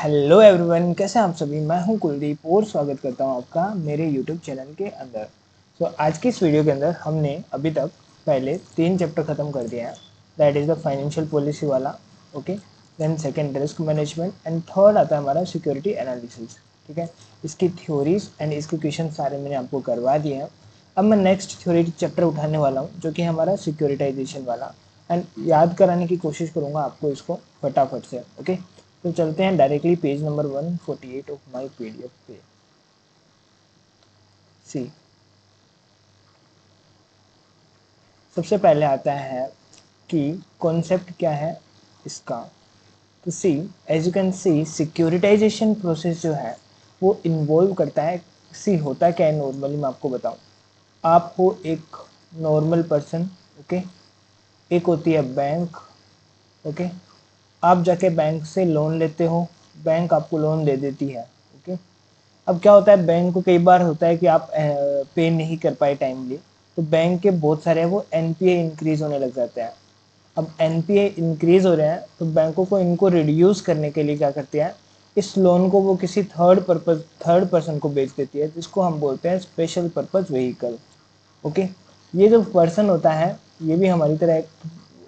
Hello everyone, कैसे हैं आप सभी। मैं हूं कुलदीप और स्वागत करता हूं आपका मेरे यूट्यूब चैनल के अंदर। आज की इस वीडियो के अंदर हमने अभी तक पहले 3 चैप्टर ख़त्म कर दिए हैं। That is the financial policy वाला, okay. Then second risk management and third आता है हमारा सिक्योरिटी एनालिसिस। ठीक है, इसकी थ्योरीज एंड इसके क्वेश्चन सारे मैंने आपको करवा दिए हैं। अब मैं नेक्स्ट थ्योरी चैप्टर उठाने वाला हूँ जो कि हमारा सिक्योरिटाइजेशन वाला, एंड याद कराने की कोशिश करूँगा आपको इसको फटाफट से, ओके। तो चलते हैं directly page number 148 of my PDF पे। सी, सबसे पहले आता है कि कॉन्सेप्ट क्या है इसका। तो see, as you can see, securitization process जो है वो इन्वॉल्व करता है। सी, होता क्या है नॉर्मली, मैं आपको बताऊं। आप हो एक नॉर्मल पर्सन, ओके। एक होती है बैंक, ओके। आप जाके बैंक से लोन लेते हो, बैंक आपको लोन दे देती है, ओके। अब क्या होता है, बैंक को कई बार होता है कि आप पे नहीं कर पाए टाइमली, तो बैंक के बहुत सारे वो एनपीए इंक्रीज होने लग जाते हैं। अब एनपीए इंक्रीज हो रहे हैं तो बैंकों को इनको रिड्यूस करने के लिए क्या करती है, इस लोन को वो किसी थर्ड पर्सन को बेच देती है, जिसको हम बोलते हैं स्पेशल पर्पज व्हीकल, ओके। ये जो पर्सन होता है ये भी हमारी तरह एक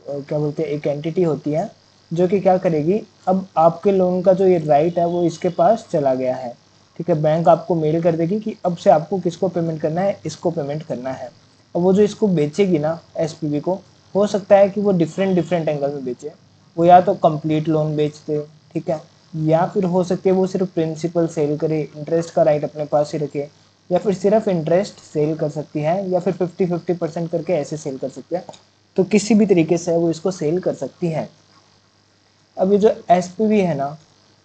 क्या बोलते हैं, एक एंटिटी होती है जो कि क्या करेगी, अब आपके लोन का जो ये राइट है वो इसके पास चला गया है, ठीक है। बैंक आपको मेल कर देगी कि अब से आपको किसको पेमेंट करना है, इसको पेमेंट करना है। और वो जो इसको बेचेगी ना एसपीवी को, हो सकता है कि वो डिफरेंट डिफरेंट एंगल में बेचे। वो या तो कंप्लीट लोन बेच दे, ठीक है, या फिर हो सकती है वो सिर्फ प्रिंसिपल सेल करे, इंटरेस्ट का राइट अपने पास ही रखे, या फिर सिर्फ इंटरेस्ट सेल कर सकती है, या फिर 50-50% करके ऐसे सेल कर सकती है। तो किसी भी तरीके से वो इसको सेल कर सकती है। अब ये जो एसपीवी है ना,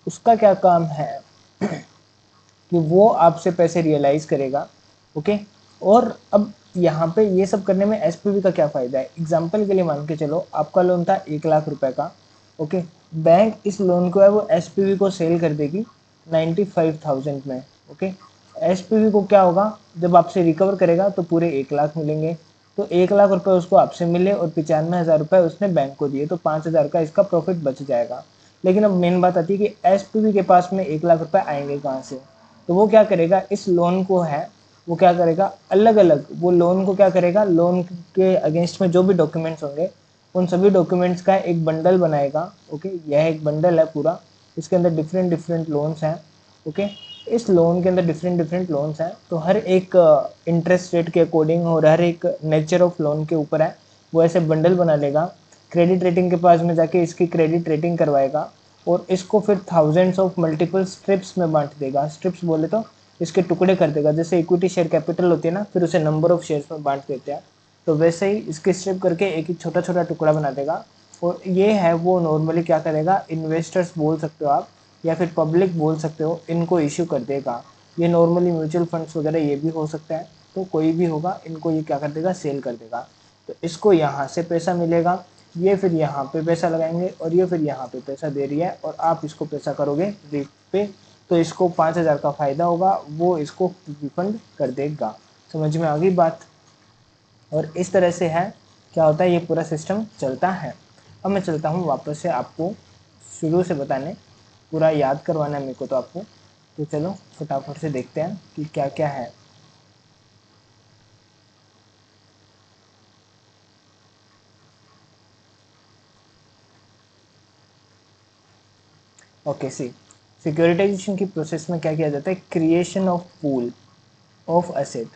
उसका क्या काम है कि वो आपसे पैसे रियलाइज करेगा, ओके। और अब यहाँ पे ये सब करने में एसपीवी का क्या फ़ायदा है। एग्जाम्पल के लिए मान के चलो आपका लोन था 1 लाख रुपए का, ओके। बैंक इस लोन को है वो एसपीवी को सेल कर देगी 95,000 में, ओके। एसपीवी को क्या होगा, जब आपसे रिकवर करेगा तो पूरे 1 लाख मिलेंगे। तो 1 लाख रुपए उसको आपसे मिले और 95,000 रुपए उसने बैंक को दिए, तो 5,000 का इसका प्रॉफिट बच जाएगा। लेकिन अब मेन बात आती है कि एसपीवी के पास में 1 लाख रुपए आएंगे कहाँ से। तो वो क्या करेगा, इस लोन को है वो क्या करेगा, अलग अलग वो लोन को क्या करेगा, लोन के अगेंस्ट में जो भी डॉक्यूमेंट्स होंगे उन सभी डॉक्यूमेंट्स का एक बंडल बनाएगा, ओके। यह एक बंडल है पूरा, इसके अंदर डिफरेंट डिफरेंट लोन्स हैं, ओके। इस लोन के अंदर डिफरेंट डिफरेंट लोन्स हैं, तो हर एक इंटरेस्ट रेट के अकॉर्डिंग और हर एक नेचर ऑफ लोन के ऊपर है, वो ऐसे बंडल बना लेगा। क्रेडिट रेटिंग के पास में जाके इसकी क्रेडिट रेटिंग करवाएगा और इसको फिर थाउजेंड्स ऑफ मल्टीपल स्ट्रिप्स में बांट देगा। स्ट्रिप्स बोले तो इसके टुकड़े कर देगा, जैसे इक्विटी शेयर कैपिटल होती है ना, फिर उसे नंबर ऑफ शेयर्स में बांट देते हैं, तो वैसे ही इसकी स्ट्रिप करके एक एक छोटा छोटा टुकड़ा बना देगा। और ये है वो नॉर्मली क्या करेगा, इन्वेस्टर्स बोल सकते हो आप या फिर पब्लिक बोल सकते हो, इनको इश्यू कर देगा। ये नॉर्मली म्यूचुअल फंड्स वगैरह ये भी हो सकता है, तो कोई भी होगा, इनको ये क्या कर देगा, सेल कर देगा। तो इसको यहाँ से पैसा मिलेगा, ये फिर यहाँ पे पैसा लगाएंगे और ये फिर यहाँ पे पैसा दे रही है और आप इसको पैसा करोगे रीप पे, तो इसको 5,000 का फ़ायदा होगा, वो इसको रिफंड कर देगा। समझ में आ गई बात। और इस तरह से है क्या होता है, ये पूरा सिस्टम चलता है। अब मैं चलता हूँ वापस से आपको शुरू से बताने, पूरा याद करवाना है मेरे को तो आपको। तो चलो फटाफट से देखते हैं कि क्या क्या है। ओके, सी, सिक्योरिटाइजेशन की प्रोसेस में क्या किया जाता है, creation of pool of asset,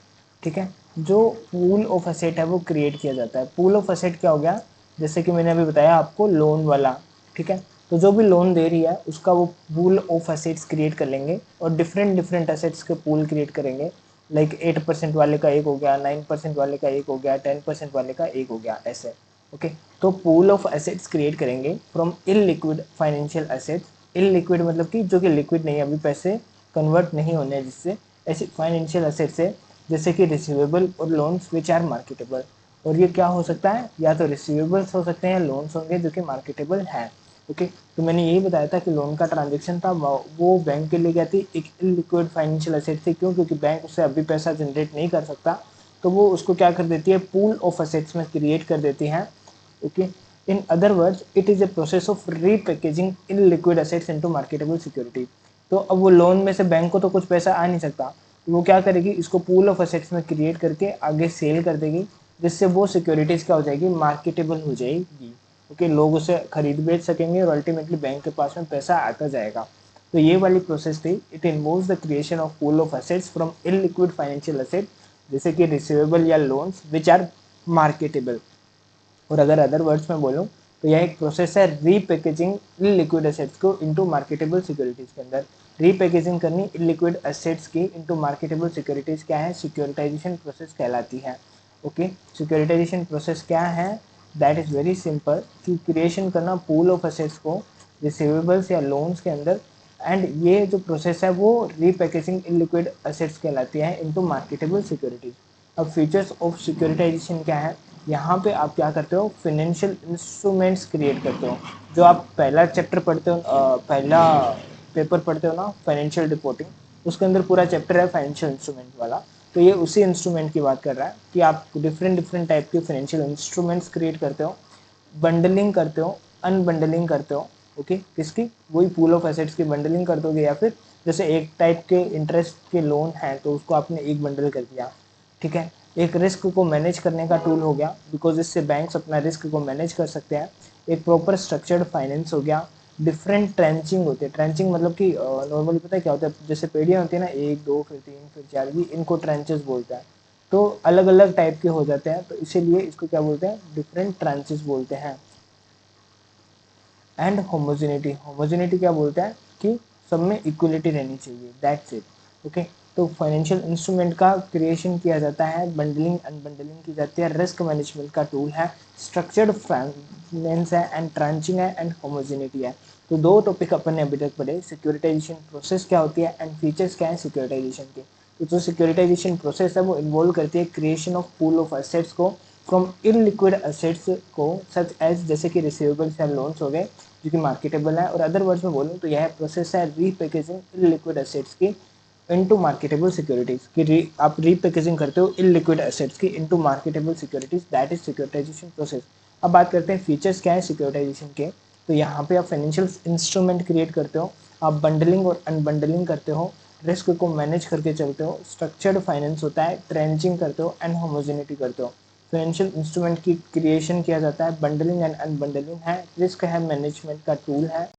ठीक है। जो पूल ऑफ एसेट है वो क्रिएट किया जाता है। पूल ऑफ एसेट क्या हो गया, जैसे कि मैंने अभी बताया आपको लोन वाला, ठीक है। तो जो भी लोन दे रही है उसका वो पूल ऑफ एसेट्स क्रिएट कर लेंगे और डिफरेंट डिफरेंट एसेट्स के पूल क्रिएट करेंगे। लाइक 8% वाले का एक हो गया, 9% वाले का एक हो गया, 10% वाले का एक हो गया, ऐसे, ओके। तो पूल ऑफ एसेट्स क्रिएट करेंगे from illiquid financial assets. Illiquid मतलब कि जो कि लिक्विड नहीं है, अभी पैसे कन्वर्ट नहीं होने, जिससे ऐसी फाइनेंशियल एसेट्स है जैसे कि रिसीवेबल और लोन्स विच आर मार्केटेबल। और ये क्या हो सकता है, या तो रिसीवेबल्स हो सकते हैं, लोन्स होंगे जो कि मार्केटेबल हैं, ओके। तो मैंने यही बताया था कि लोन का ट्रांजेक्शन था वो बैंक के लिए क्या थी, एक इलिक्विड फाइनेंशियल एसेट थी। क्यों, क्योंकि बैंक उससे अभी पैसा जनरेट नहीं कर सकता, तो वो उसको क्या कर देती है, पूल ऑफ एसेट्स में क्रिएट कर देती हैं, okay. In other words it is a process of repackaging in liquid assets into marketable security. तो अब वो लोन में से बैंक को तो कुछ पैसा आ नहीं सकता, तो वो क्या करेगी, इसको पूल ऑफ असेट्स में क्रिएट करके आगे सेल कर देगी, जिससे वो सिक्योरिटीज़ क्या हो जाएगी, मार्केटेबल हो जाएगी। ओके, लोग उसे खरीद बेच सकेंगे और अल्टीमेटली बैंक के पास में पैसा आता जाएगा। तो ये वाली प्रोसेस थी, it involves the creation of pool of assets from illiquid financial asset, जैसे कि रिसीवेबल या लोन्स विच आर मार्केटेबल। और अगर अदर वर्ड्स में बोलूँ तो यह एक प्रोसेस है रीपैकेजिंग इलिक्विड एसेट्स को इनटू मार्केटेबल सिक्योरिटीज के अंदर। रीपैकेजिंग करनी इलिक्विड एसेट्स की इनटू मार्केटेबल सिक्योरिटीज क्या है, सिक्योरिटाइजेशन प्रोसेस कहलाती है। ओके, सिक्योरिटाइजेशन प्रोसेस क्या है, दैट इज वेरी सिंपल, कि क्रिएशन करना पूल ऑफ एसेट्स को रिसीवेबल्स या लोन्स के अंदर, एंड ये जो प्रोसेस है वो रीपैकेजिंग इलिक्विड एसेट्स कहलाती है इनटू मार्केटेबल सिक्योरिटीज। अब फीचर्स ऑफ सिक्योरिटाइजेशन क्या है, यहाँ पे आप क्या करते हो, फाइनेंशियल इंस्ट्रूमेंट्स क्रिएट करते हो। जो आप पहला चैप्टर पढ़ते हो, पहला पेपर पढ़ते हो ना, फाइनेंशियल रिपोर्टिंग, उसके अंदर पूरा चैप्टर है फाइनेंशियल इंस्ट्रूमेंट वाला। तो ये उसी इंस्ट्रूमेंट की बात कर रहा है कि आप डिफरेंट डिफरेंट टाइप के फाइनेंशियल इंस्ट्रूमेंट्स क्रिएट करते हो, बंडलिंग करते हो, अनबंडलिंग करते हो। ओके, किसकी, वही पूल ऑफ एसेट्स की बंडलिंग कर दोगे, या फिर जैसे एक टाइप के इंटरेस्ट के लोन है तो उसको आपने एक बंडल कर दिया। ठीक है, एक रिस्क को मैनेज करने का टूल हो गया, बिकॉज इससे बैंक्स अपना रिस्क को मैनेज कर सकते हैं। एक प्रॉपर स्ट्रक्चर्ड फाइनेंस हो गया। डिफरेंट ट्रेंचिंग होती है, ट्रेंचिंग मतलब कि नॉर्मली पता है क्या होता है, जैसे पेड़ियाँ होती है ना, एक दो फिर तीन फिर चार, भी इनको ट्रेंचेस बोलते हैं। तो अलग अलग टाइप के हो जाते हैं, तो इसीलिए इसको क्या बोलते हैं, डिफरेंट ट्रांचेस बोलते हैं। एंड होमोजेनिटी, होमोजेनिटी क्या बोलता है कि सब में इक्वलिटी रहनी चाहिए, दैट्स इट। ओके, तो फाइनेंशियल इंस्ट्रूमेंट का क्रिएशन किया जाता है, बंडलिंग अनबंडलिंग की जाती है, रिस्क मैनेजमेंट का टूल है, स्ट्रक्चर्ड फाइनेंस है, एंड ट्रांचिंग है, एंड होमोजेनिटी है। तो दो टॉपिक अपन ने अभी तक पढ़े, सिक्योरिटाइजेशन प्रोसेस क्या होती है एंड फीचर्स क्या है सिक्योरिटाइजेशन के। तो जो सिक्योरिटाइजेशन प्रोसेस है वो इन्वॉल्व करती है creation of pool of assets को फ्रॉम इलिक्विड एसेट्स को, सच एज जैसे कि रिसीवेबल्स या लोन्स हो गए जो कि मार्केटेबल है। और अदर वर्ड्स में बोलूँ तो यह प्रोसेस है रीपैकेजिंग इलिक्विड एसेट्स की इनटू मार्केटेबल सिक्योरिटीज की, आप रीपैकेजिंग करते हो इलिक्विड एसेट्स की into marketable securities, that is securitization process. अब बात करते हैं फीचर्स क्या है सिक्योरिटाइजेशन के। तो यहाँ पे आप फाइनेंशियल इंस्ट्रूमेंट क्रिएट करते हो, आप बंडलिंग और अनबंडलिंग करते हो, रिस्क को मैनेज करके चलते हो, स्ट्रक्चर्ड फाइनेंस होता है, ट्रेंचिंग करते हो, एंड होमोजेनिटी करते हो। फाइनेंशियल इंस्ट्रूमेंट की क्रिएशन किया जाता है, बंडलिंग एंड अनबंडलिंग है, रिस्क है, मैनेजमेंट का टूल है,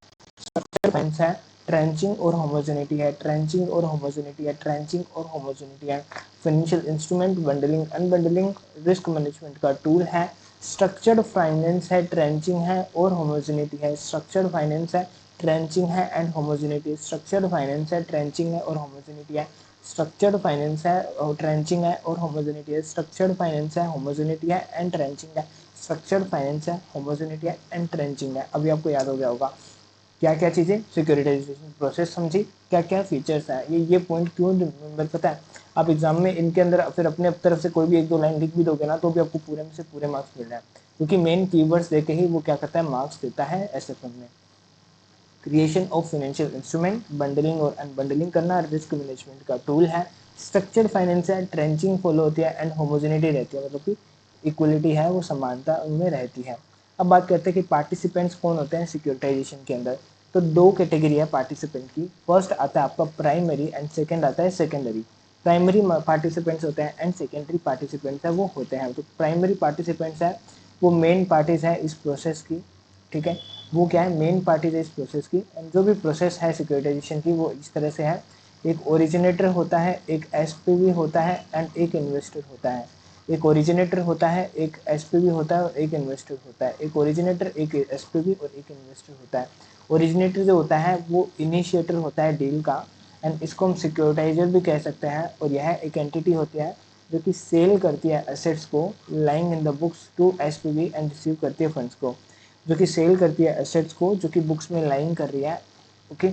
फाइनेंस है, ट्रेंचिंग और होमोजेनिटी है, ट्रेंचिंग और होमोजेनिटी है, ट्रेंचिंग और होमोजेनिटी है। Financial instrument, bundling unbundling, risk management का टूल है, स्ट्रक्चर्ड फाइनेंस है, ट्रेंचिंग है और होमोजेनिटी है, स्ट्रक्चर्ड फाइनेंस है, ट्रेंचिंग है एंड होमोजेनिटी, स्ट्रक्चर्ड फाइनेंस है, ट्रेंचिंग है और होमोजेनिटी है, स्ट्रक्चर्ड फाइनेंस है और ट्रेंचिंग है और होमोजेनिटी है, स्ट्रक्चर्ड फाइनेंस है, होमोजेनिटी है एंड ट्रेंचिंग है, स्ट्रक्चर्ड फाइनेंस है, होमोजेनिटी है एंड ट्रेंचिंग है। अभी आपको याद हो गया होगा क्या क्या चीज़ें, सिक्योरिटाइजेशन प्रोसेस समझी, क्या क्या फीचर्स है, ये पॉइंट क्यों नंबर पता है। आप एग्जाम में इनके अंदर फिर अपने तरफ से कोई भी एक दो लाइन लिख भी दोगे ना तो भी आपको पूरे में से पूरे मार्क्स मिल रहे हैं, क्योंकि मेन कीवर्ड्स देके ही वो क्या करता है, मार्क्स देता है एसएफएम में। Creation of financial instrument, bundling और अनबंडलिंग करना, रिस्क मैनेजमेंट का टूल है, स्ट्रक्चर्ड फाइनेंस है, ट्रेंचिंग फॉलो होती है एंड होमोजेनिटी रहती है, मतलब कि इक्वलिटी है, वो समानता उनमें रहती है। अब बात करते हैं कि पार्टिसिपेंट्स कौन होते हैं सिक्योरिटाइजेशन के अंदर। तो दो कैटेगरी है पार्टिसिपेंट की, फर्स्ट आता है आपका प्राइमरी एंड सेकेंड आता है सेकेंडरी। प्राइमरी पार्टिसिपेंट्स होते हैं एंड सेकेंडरी पार्टिसिपेंट्स है वो होते हैं। तो प्राइमरी पार्टिसिपेंट्स है वो मेन पार्टीज है इस प्रोसेस की, ठीक है, वो क्या है, मेन पार्टीज है इस प्रोसेस की। एंड जो भी प्रोसेस है सिक्योरिटाइजेशन की वो इस तरह से है, एक ओरिजिनेटर होता है, एक एसपीवी होता है एंड एक इन्वेस्टर होता है। एक ओरिजिनेटर होता है, एक एसपीवी होता है और एक इन्वेस्टर होता है। एक ओरिजिनेटर, एक एसपीवी और एक इन्वेस्टर होता है। ओरिजिनेटर जो होता है वो इनिशिएटर होता है डील का, एंड इसको हम सिक्योरिटाइजर भी कह सकते हैं। और यह एक एंटिटी होती है जो कि सेल करती है एसेट्स को lying in the books to SPV and receive करती है फंड्स को, जो कि सेल करती है एसेट्स को जो कि बुक्स में लाइंग कर रही है। ओके,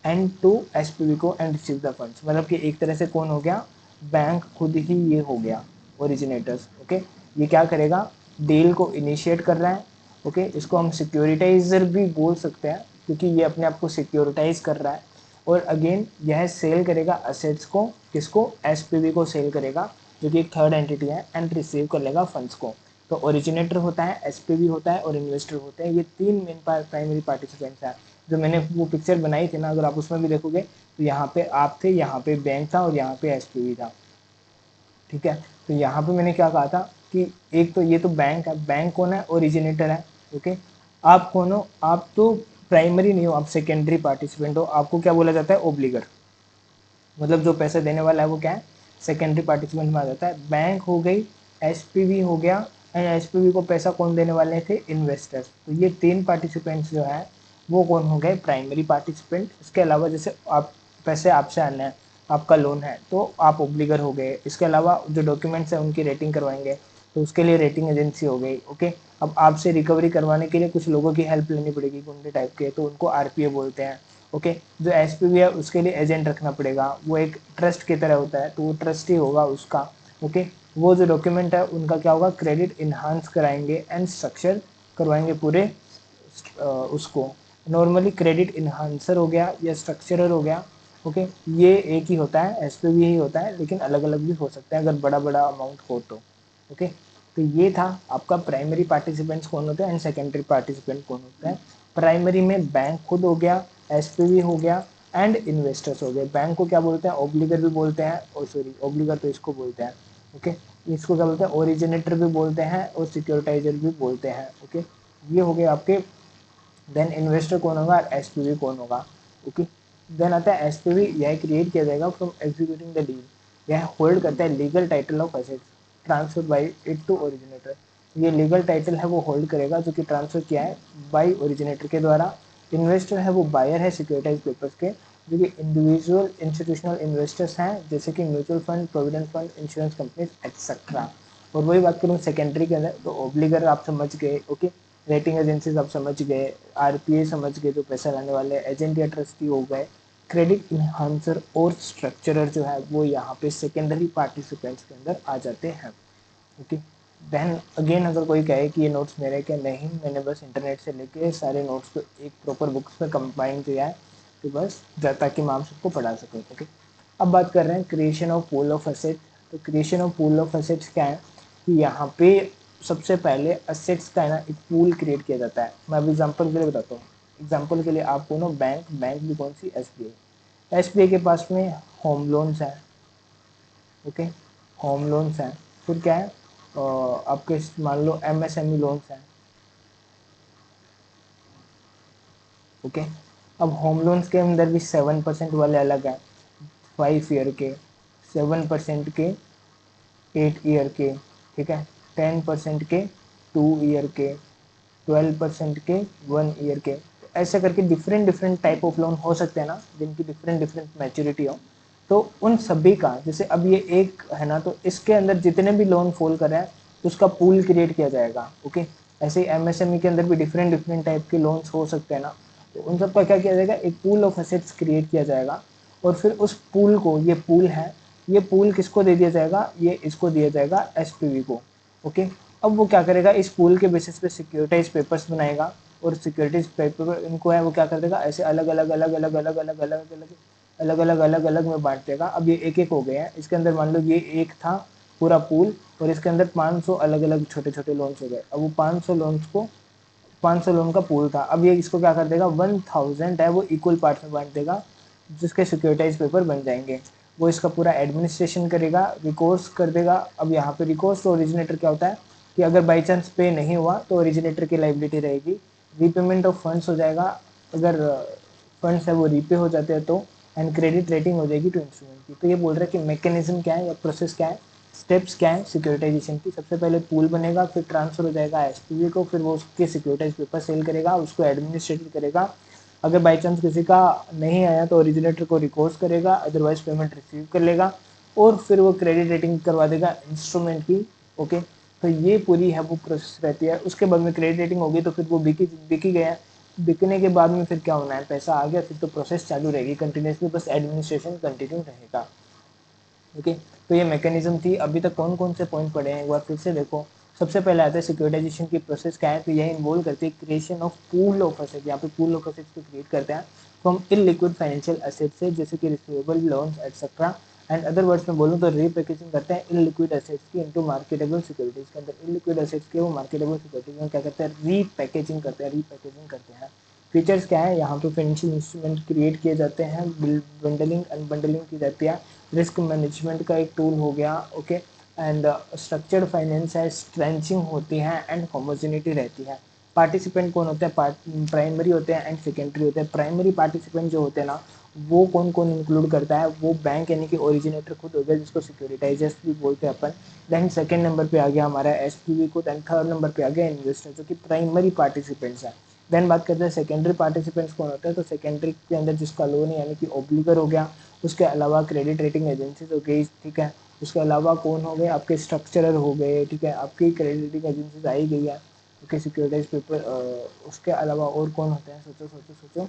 एंड टू एसपीवी को एंड रिसीव द फंड्स, मतलब कि एक तरह से कौन हो गया, बैंक खुद ही ये हो गया ओरिजिनेटर्स। ओके, ये क्या करेगा, डील को इनिशिएट कर रहा है। ओके, इसको हम सिक्योरिटाइजर भी बोल सकते हैं क्योंकि ये अपने आप को सिक्योरिटाइज कर रहा है। और अगेन यह सेल करेगा असेट्स को, किसको, एसपीवी को सेल करेगा जो कि एक थर्ड एंटिटी है, एंड रिसीव कर लेगा फंड्स को। तो ओरिजिनेटर होता है, एसपीवी होता है और इन्वेस्टर होते हैं। ये तीन मेन प्राइमरी पार्टिसिपेंट्स हैं। जो मैंने वो पिक्चर बनाई थी ना, अगर आप उसमें भी देखोगे तो यहाँ पे आप थे, यहाँ पे बैंक था और यहाँ पे एसपीवी था। ठीक है, तो यहाँ पे मैंने क्या कहा था कि एक तो ये तो बैंक है, बैंक कौन है, ओरिजिनेटर है। ओके, आप कौन हो, आप तो प्राइमरी नहीं हो, आप सेकेंडरी पार्टिसिपेंट हो। आपको क्या बोला जाता है, ओब्लिगर, मतलब जो पैसे देने वाला है वो क्या है, सेकेंडरी पार्टिसिपेंट में आ जाता है। बैंक हो गई, एसपीवी हो गया, एंड एसपीवी को पैसा कौन देने वाले थे, इन्वेस्टर्स। तो ये तीन पार्टिसिपेंट्स जो है वो कौन हो गए, प्राइमरी पार्टिसिपेंट। इसके अलावा जैसे आप पैसे आपसे आने हैं, आपका लोन है तो आप ओब्लिगर हो गए। इसके अलावा जो डॉक्यूमेंट्स हैं उनकी रेटिंग करवाएंगे तो उसके लिए रेटिंग एजेंसी हो गई। ओके, अब आपसे रिकवरी करवाने के लिए कुछ लोगों की हेल्प लेनी पड़ेगी, गुंडे टाइप के, तो उनको आरपीए बोलते हैं। ओके, जो एसपीवी है उसके लिए एजेंट रखना पड़ेगा, वो एक ट्रस्ट की तरह होता है, तो वो ट्रस्टी होगा उसका। ओके, वो जो डॉक्यूमेंट है उनका क्या होगा, क्रेडिट इन्हांस कराएंगे एंड स्ट्रक्चर करवाएंगे पूरे उसको। नॉर्मली क्रेडिट इन्हांसर हो गया या स्ट्रक्चरर हो गया। ओके, ये एक ही होता है, एसपीवी ही होता है, लेकिन अलग अलग भी हो सकता है अगर बड़ा बड़ा अमाउंट हो तो। ओके, तो ये था आपका प्राइमरी पार्टिसिपेंट्स कौन होते हैं एंड सेकेंडरी पार्टिसिपेंट कौन होता है। प्राइमरी में बैंक खुद हो गया, एसपीवी हो गया एंड इन्वेस्टर्स हो गए। बैंक को क्या बोलते हैं, ओब्लिगर भी बोलते हैं, और सॉरी ओब्लिगर तो इसको बोलते हैं। ओके, इसको क्या बोलते हैं, ओरिजिनेटर भी बोलते हैं और सिक्योरिटाइजर भी बोलते हैं। ओके, ये हो गए आपके। देन इन्वेस्टर कौन होगा, एसपीवी कौन होगा। ओके, देन आता है एसपीवी, यह क्रिएट किया जाएगा फ्रॉम एग्जीक्यूटिंग द डील। यह होल्ड करता है legal title of assets transfer by it to originator. ये लीगल टाइटल है वो होल्ड करेगा जो कि ट्रांसफर किया है बाय ओरिजिनेटर के द्वारा। इन्वेस्टर है वो बायर है सिक्योरिटाइज पेपर्स के, जो कि इंडिविजुअल इंस्टीट्यूशनल इन्वेस्टर्स हैं जैसे कि mutual fund, provident fund, insurance companies etcetera. और वही बात करूँ सेकेंडरी के अंदर, तो ओब्लिगर आप समझ गए। ओके, रेटिंग एजेंसीज आप समझ गए, आरपीए समझ गए जो पैसा लाने वाले, एजेंट या ट्रस्टी हो गए। क्रेडिट इन्हांसर और स्ट्रक्चरर जो है वो यहाँ पे सेकेंडरी पार्टिसिपेंट्स के अंदर आ जाते हैं। ओके, देन अगेन अगर कोई कहे कि ये नोट्स मेरे क्या, नहीं, मैंने बस इंटरनेट से लेके सारे नोट्स को एक प्रॉपर बुक्स में कंबाइन किया है, तो बस ताकि मैं आप सबको पढ़ा सकूँ। ओके, अब बात कर रहे हैं creation of pool of asset. तो creation of pool of assets क्या है कि यहाँ पे सबसे पहले एसेट्स का है ना एक पूल क्रिएट किया जाता है। मैं अभी एग्जांपल के लिए बताता हूँ। एग्जांपल के लिए आपको ना बैंक, बैंक भी कौन सी, एसबीआई। एसबीआई के पास में होम लोन्स है। ओके, होम लोन्स हैं। फिर क्या है, आपके मान लो एमएसएमई लोन्स हैं। ओके, अब होम लोन्स के अंदर भी 7% वाले अलग हैं, 5 ईयर के, 7% के, 8 ईयर के, ठीक है, 10% के, 2 ईयर के, 12% के, 1 ईयर के। तो ऐसे करके different different type of loan हो सकते हैं ना, जिनकी डिफरेंट डिफरेंट मैच्योरिटी हो। तो उन सभी का, जैसे अब ये एक है ना, तो इसके अंदर जितने भी लोन फॉल कर रहे हैं उसका पूल क्रिएट किया जाएगा। ओके, ऐसे ही एमएसएमई के अंदर भी डिफरेंट डिफरेंट टाइप के लोन्स हो सकते हैं ना, तो उन सब का क्या किया जाएगा, एक पूल ऑफ एसेट्स क्रिएट किया जाएगा। और फिर उस पूल को, ये पूल है, ये पूल किसको दे दिया जाएगा, ये इसको दिया जाएगा एसपीवी को। ओके, अब वो क्या करेगा, इस पूल के बेसिस पे सिक्योरिटाइज पेपर्स बनाएगा, और सिक्योरिटीज पेपर इनको है वो क्या कर देगा, ऐसे अलग अलग अलग अलग अलग अलग अलग अलग अलग अलग अलग अलग में बांट देगा। अब ये एक एक हो गए हैं, इसके अंदर मान लो ये एक था पूरा पूल, और इसके अंदर 500 अलग अलग छोटे छोटे लोन्स हो गए। अब वो 500 लोन्स को, 500 लोन का पूल था, अब ये इसको क्या कर देगा, 1000 है वो इक्वल पार्ट में बांट देगा, जिसके सिक्योरिटाइज पेपर बन जाएंगे। वो इसका पूरा एडमिनिस्ट्रेशन करेगा, रिकोर्स कर देगा। अब यहाँ पे रिकोर्स तो ओरिजिनेटर क्या होता है कि अगर बाई चांस पे नहीं हुआ तो ओरिजिनेटर की लाइबिलिटी रहेगी। रीपेमेंट ऑफ फंड्स हो जाएगा, अगर फंड्स है वो रीपे हो जाते हैं तो। एंड क्रेडिट रेटिंग हो जाएगी टू इंस्ट्रूमेंट की। तो ये बोल रहा है कि मैकेनिज्म क्या है या प्रोसेस क्या है, स्टेप्स क्या है सिक्योरिटाइजेशन की। सबसे पहले पूल बनेगा, फिर ट्रांसफर हो जाएगा एसपीवी को, फिर वो उसके सिक्योरिटाइज पेपर सेल करेगा, उसको एडमिनिस्ट्रेट करेगा। अगर बाई चांस किसी का नहीं आया तो ओरिजिनेटर को रिकोर्स करेगा, अदरवाइज पेमेंट रिसीव कर लेगा, और फिर वो क्रेडिट रेटिंग करवा देगा इंस्ट्रूमेंट की। ओके, तो ये पूरी है वो प्रोसेस रहती है। उसके बाद में क्रेडिट रेटिंग होगी तो फिर वो बिकी गया। बिकने के बाद में फिर क्या होना है, पैसा आ गया, फिर तो प्रोसेस चालू रहेगी कंटिन्यूसली, बस एडमिनिस्ट्रेशन कंटिन्यू रहेगा। ओके, तो ये मैकेनिज्म थी। अभी तक कौन कौन से पॉइंट पढ़े हैं एक बार फिर से देखो। सबसे पहले आता है सिक्योरिटाइजेशन की प्रोसेस क्या है, तो यह इन्वॉल्व करती है creation of pool of asset. यहाँ पे पूल ऑफ एसेट्स को क्रिएट करते हैं फ्रॉम इलिक्विड फाइनेंशियल एसेट से, जैसे कि receivable, loans etcetera, and other words में बोलूँ तो रीपैकेजिंग करते हैं इनलिक्विड एसेट्स की इनटू मार्केटेबल सिक्योरिटीज के अंदर। इनलिक्विड एसेट्स के वो मार्केटेबल सिक्योरिटीज में क्या करते हैं, रीपैकेजिंग करते हैं, फीचर्स क्या है, यहाँ पे फाइनेंशियल इंस्ट्रूमेंट क्रिएट किए जाते हैं, बंडलिंग अनबंडलिंग की जाती है, रिस्क मैनेजमेंट का एक टूल हो गया, ओके, एंड स्ट्रक्चर्ड फाइनेंस है, स्ट्रेंचिंग होती है एंड होमोजेनिटी रहती है। पार्टिसिपेंट कौन होते हैं, प्राइमरी होते हैं एंड सेकेंडरी होते हैं। प्राइमरी पार्टिसिपेंट जो होते हैं ना, वो कौन कौन इंक्लूड करता है, वो बैंक यानी कि ओरिजिनेटर खुद हो गया जिसको सिक्योरिटाइजर्स भी बोलते हैं अपन। देन सेकंड नंबर पे आ गया हमारा एसपीवी को, देन थर्ड नंबर पे आ गया इन्वेस्टर जो कि प्राइमरी पार्टिसिपेंट्स हैं। देन बात करते हैं सेकेंडरी पार्टिसिपेंट्स कौन होते हैं, तो सेकेंडरी के अंदर जिसका लोन यानी कि ओब्लिगर हो गया, उसके अलावा क्रेडिट रेटिंग एजेंसीज हो गई, ठीक है, उसके अलावा कौन हो गए, आपके स्ट्रक्चरर हो गए, ठीक है, आपकी क्रेडिट रेटिंग एजेंसीज आई गई है, ओके, सिक्योरिटाइज पेपर। उसके अलावा और कौन होते हैं, सोचो सोचो सोचो।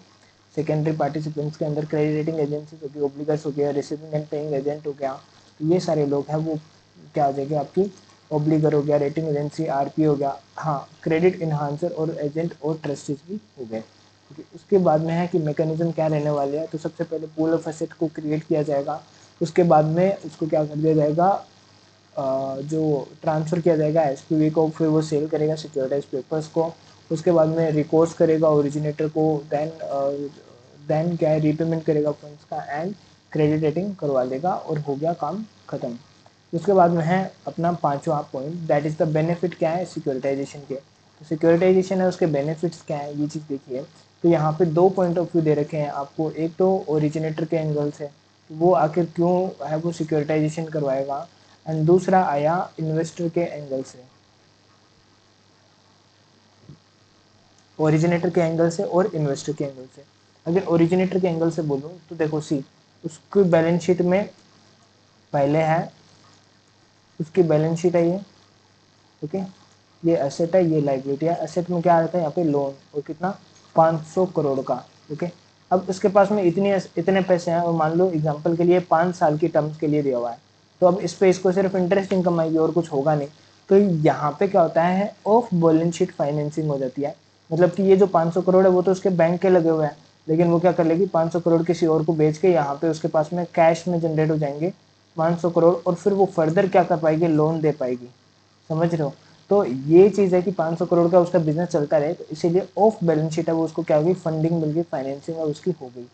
सेकेंडरी पार्टिसिपेंट्स के अंदर क्रेडिट रेटिंग एजेंसीज हो गई, ओब्लिगर्स हो गया, रिसीविंग एंड पेइंग एजेंट हो गया, तो ये सारे लोग हैं वो क्या आ जाएगी आपकी, ओब्लिगर हो गया, रेटिंग एजेंसी, आरपी हो गया, हाँ, क्रेडिट इन्हांसर और एजेंट और ट्रस्टीज भी हो गए। उसके बाद में है कि मैकेनिज्म क्या रहने वाले हैं, तो सबसे पहले पूल ऑफ एसेट को क्रिएट किया जाएगा, उसके बाद में उसको क्या कर दिया जाएगा, जो ट्रांसफ़र किया जाएगा एसपीवी को, फिर वो सेल करेगा सिक्योरिटाइज पेपर्स को, उसके बाद में रिकोर्स करेगा ओरिजिनेटर को, देन क्या है, रीपेमेंट करेगा फंड्स का एंड क्रेडिट रेटिंग करवा देगा और हो गया काम खत्म। उसके बाद में है अपना पांचवा point, that is the benefit क्या है सिक्योरिटाइजेशन के। तो सिक्योरिटाइजेशन है, उसके बेनिफिट्स क्या है, ये चीज़ देखिए। तो यहाँ पे दो पॉइंट ऑफ व्यू दे रखे हैं आपको, एक तो ओरिजिनेटर के एंगल से, वो आखिर क्यों है वो सिक्योरिटाइजेशन करवाएगा, एंड दूसरा आया इन्वेस्टर के एंगल से, ओरिजिनेटर के एंगल से और इन्वेस्टर के एंगल से। अगर ओरिजिनेटर के एंगल से बोलूँ तो देखो सी, उसकी बैलेंस शीट में पहले है, उसकी बैलेंस शीट है ये, ओके, ये एसेट है, ये लाइबिलिटी है। एसेट में क्या आता है यहाँ पे, लोन, और कितना, 500 करोड़ का, ओके। अब उसके पास में इतने पैसे हैं और मान लो एग्जांपल के लिए 5 साल की टर्म्स के लिए दिया हुआ है, तो अब इस पे इसको सिर्फ इंटरेस्ट इनकम आएगी और कुछ होगा नहीं। तो यहाँ पे क्या होता है, ऑफ बैलेंस शीट फाइनेंसिंग हो जाती है। मतलब कि ये जो 500 करोड़ है वो तो उसके बैंक के लगे हुए हैं, लेकिन वो क्या कर लेगी, 500 करोड़ किसी और को बेच के यहाँ पे उसके पास में कैश में जनरेट हो जाएंगे 500 करोड़, और फिर वो फर्दर क्या कर पाएगी, लोन दे पाएगी। समझ रहे हो। तो ये चीज़ है कि 500 करोड़ का उसका बिजनेस चलता रहे, तो इसीलिए ऑफ बैलेंस शीट है वो, उसको क्या होगी, फंडिंग मिल गई, फाइनेंसिंग है उसकी हो गई,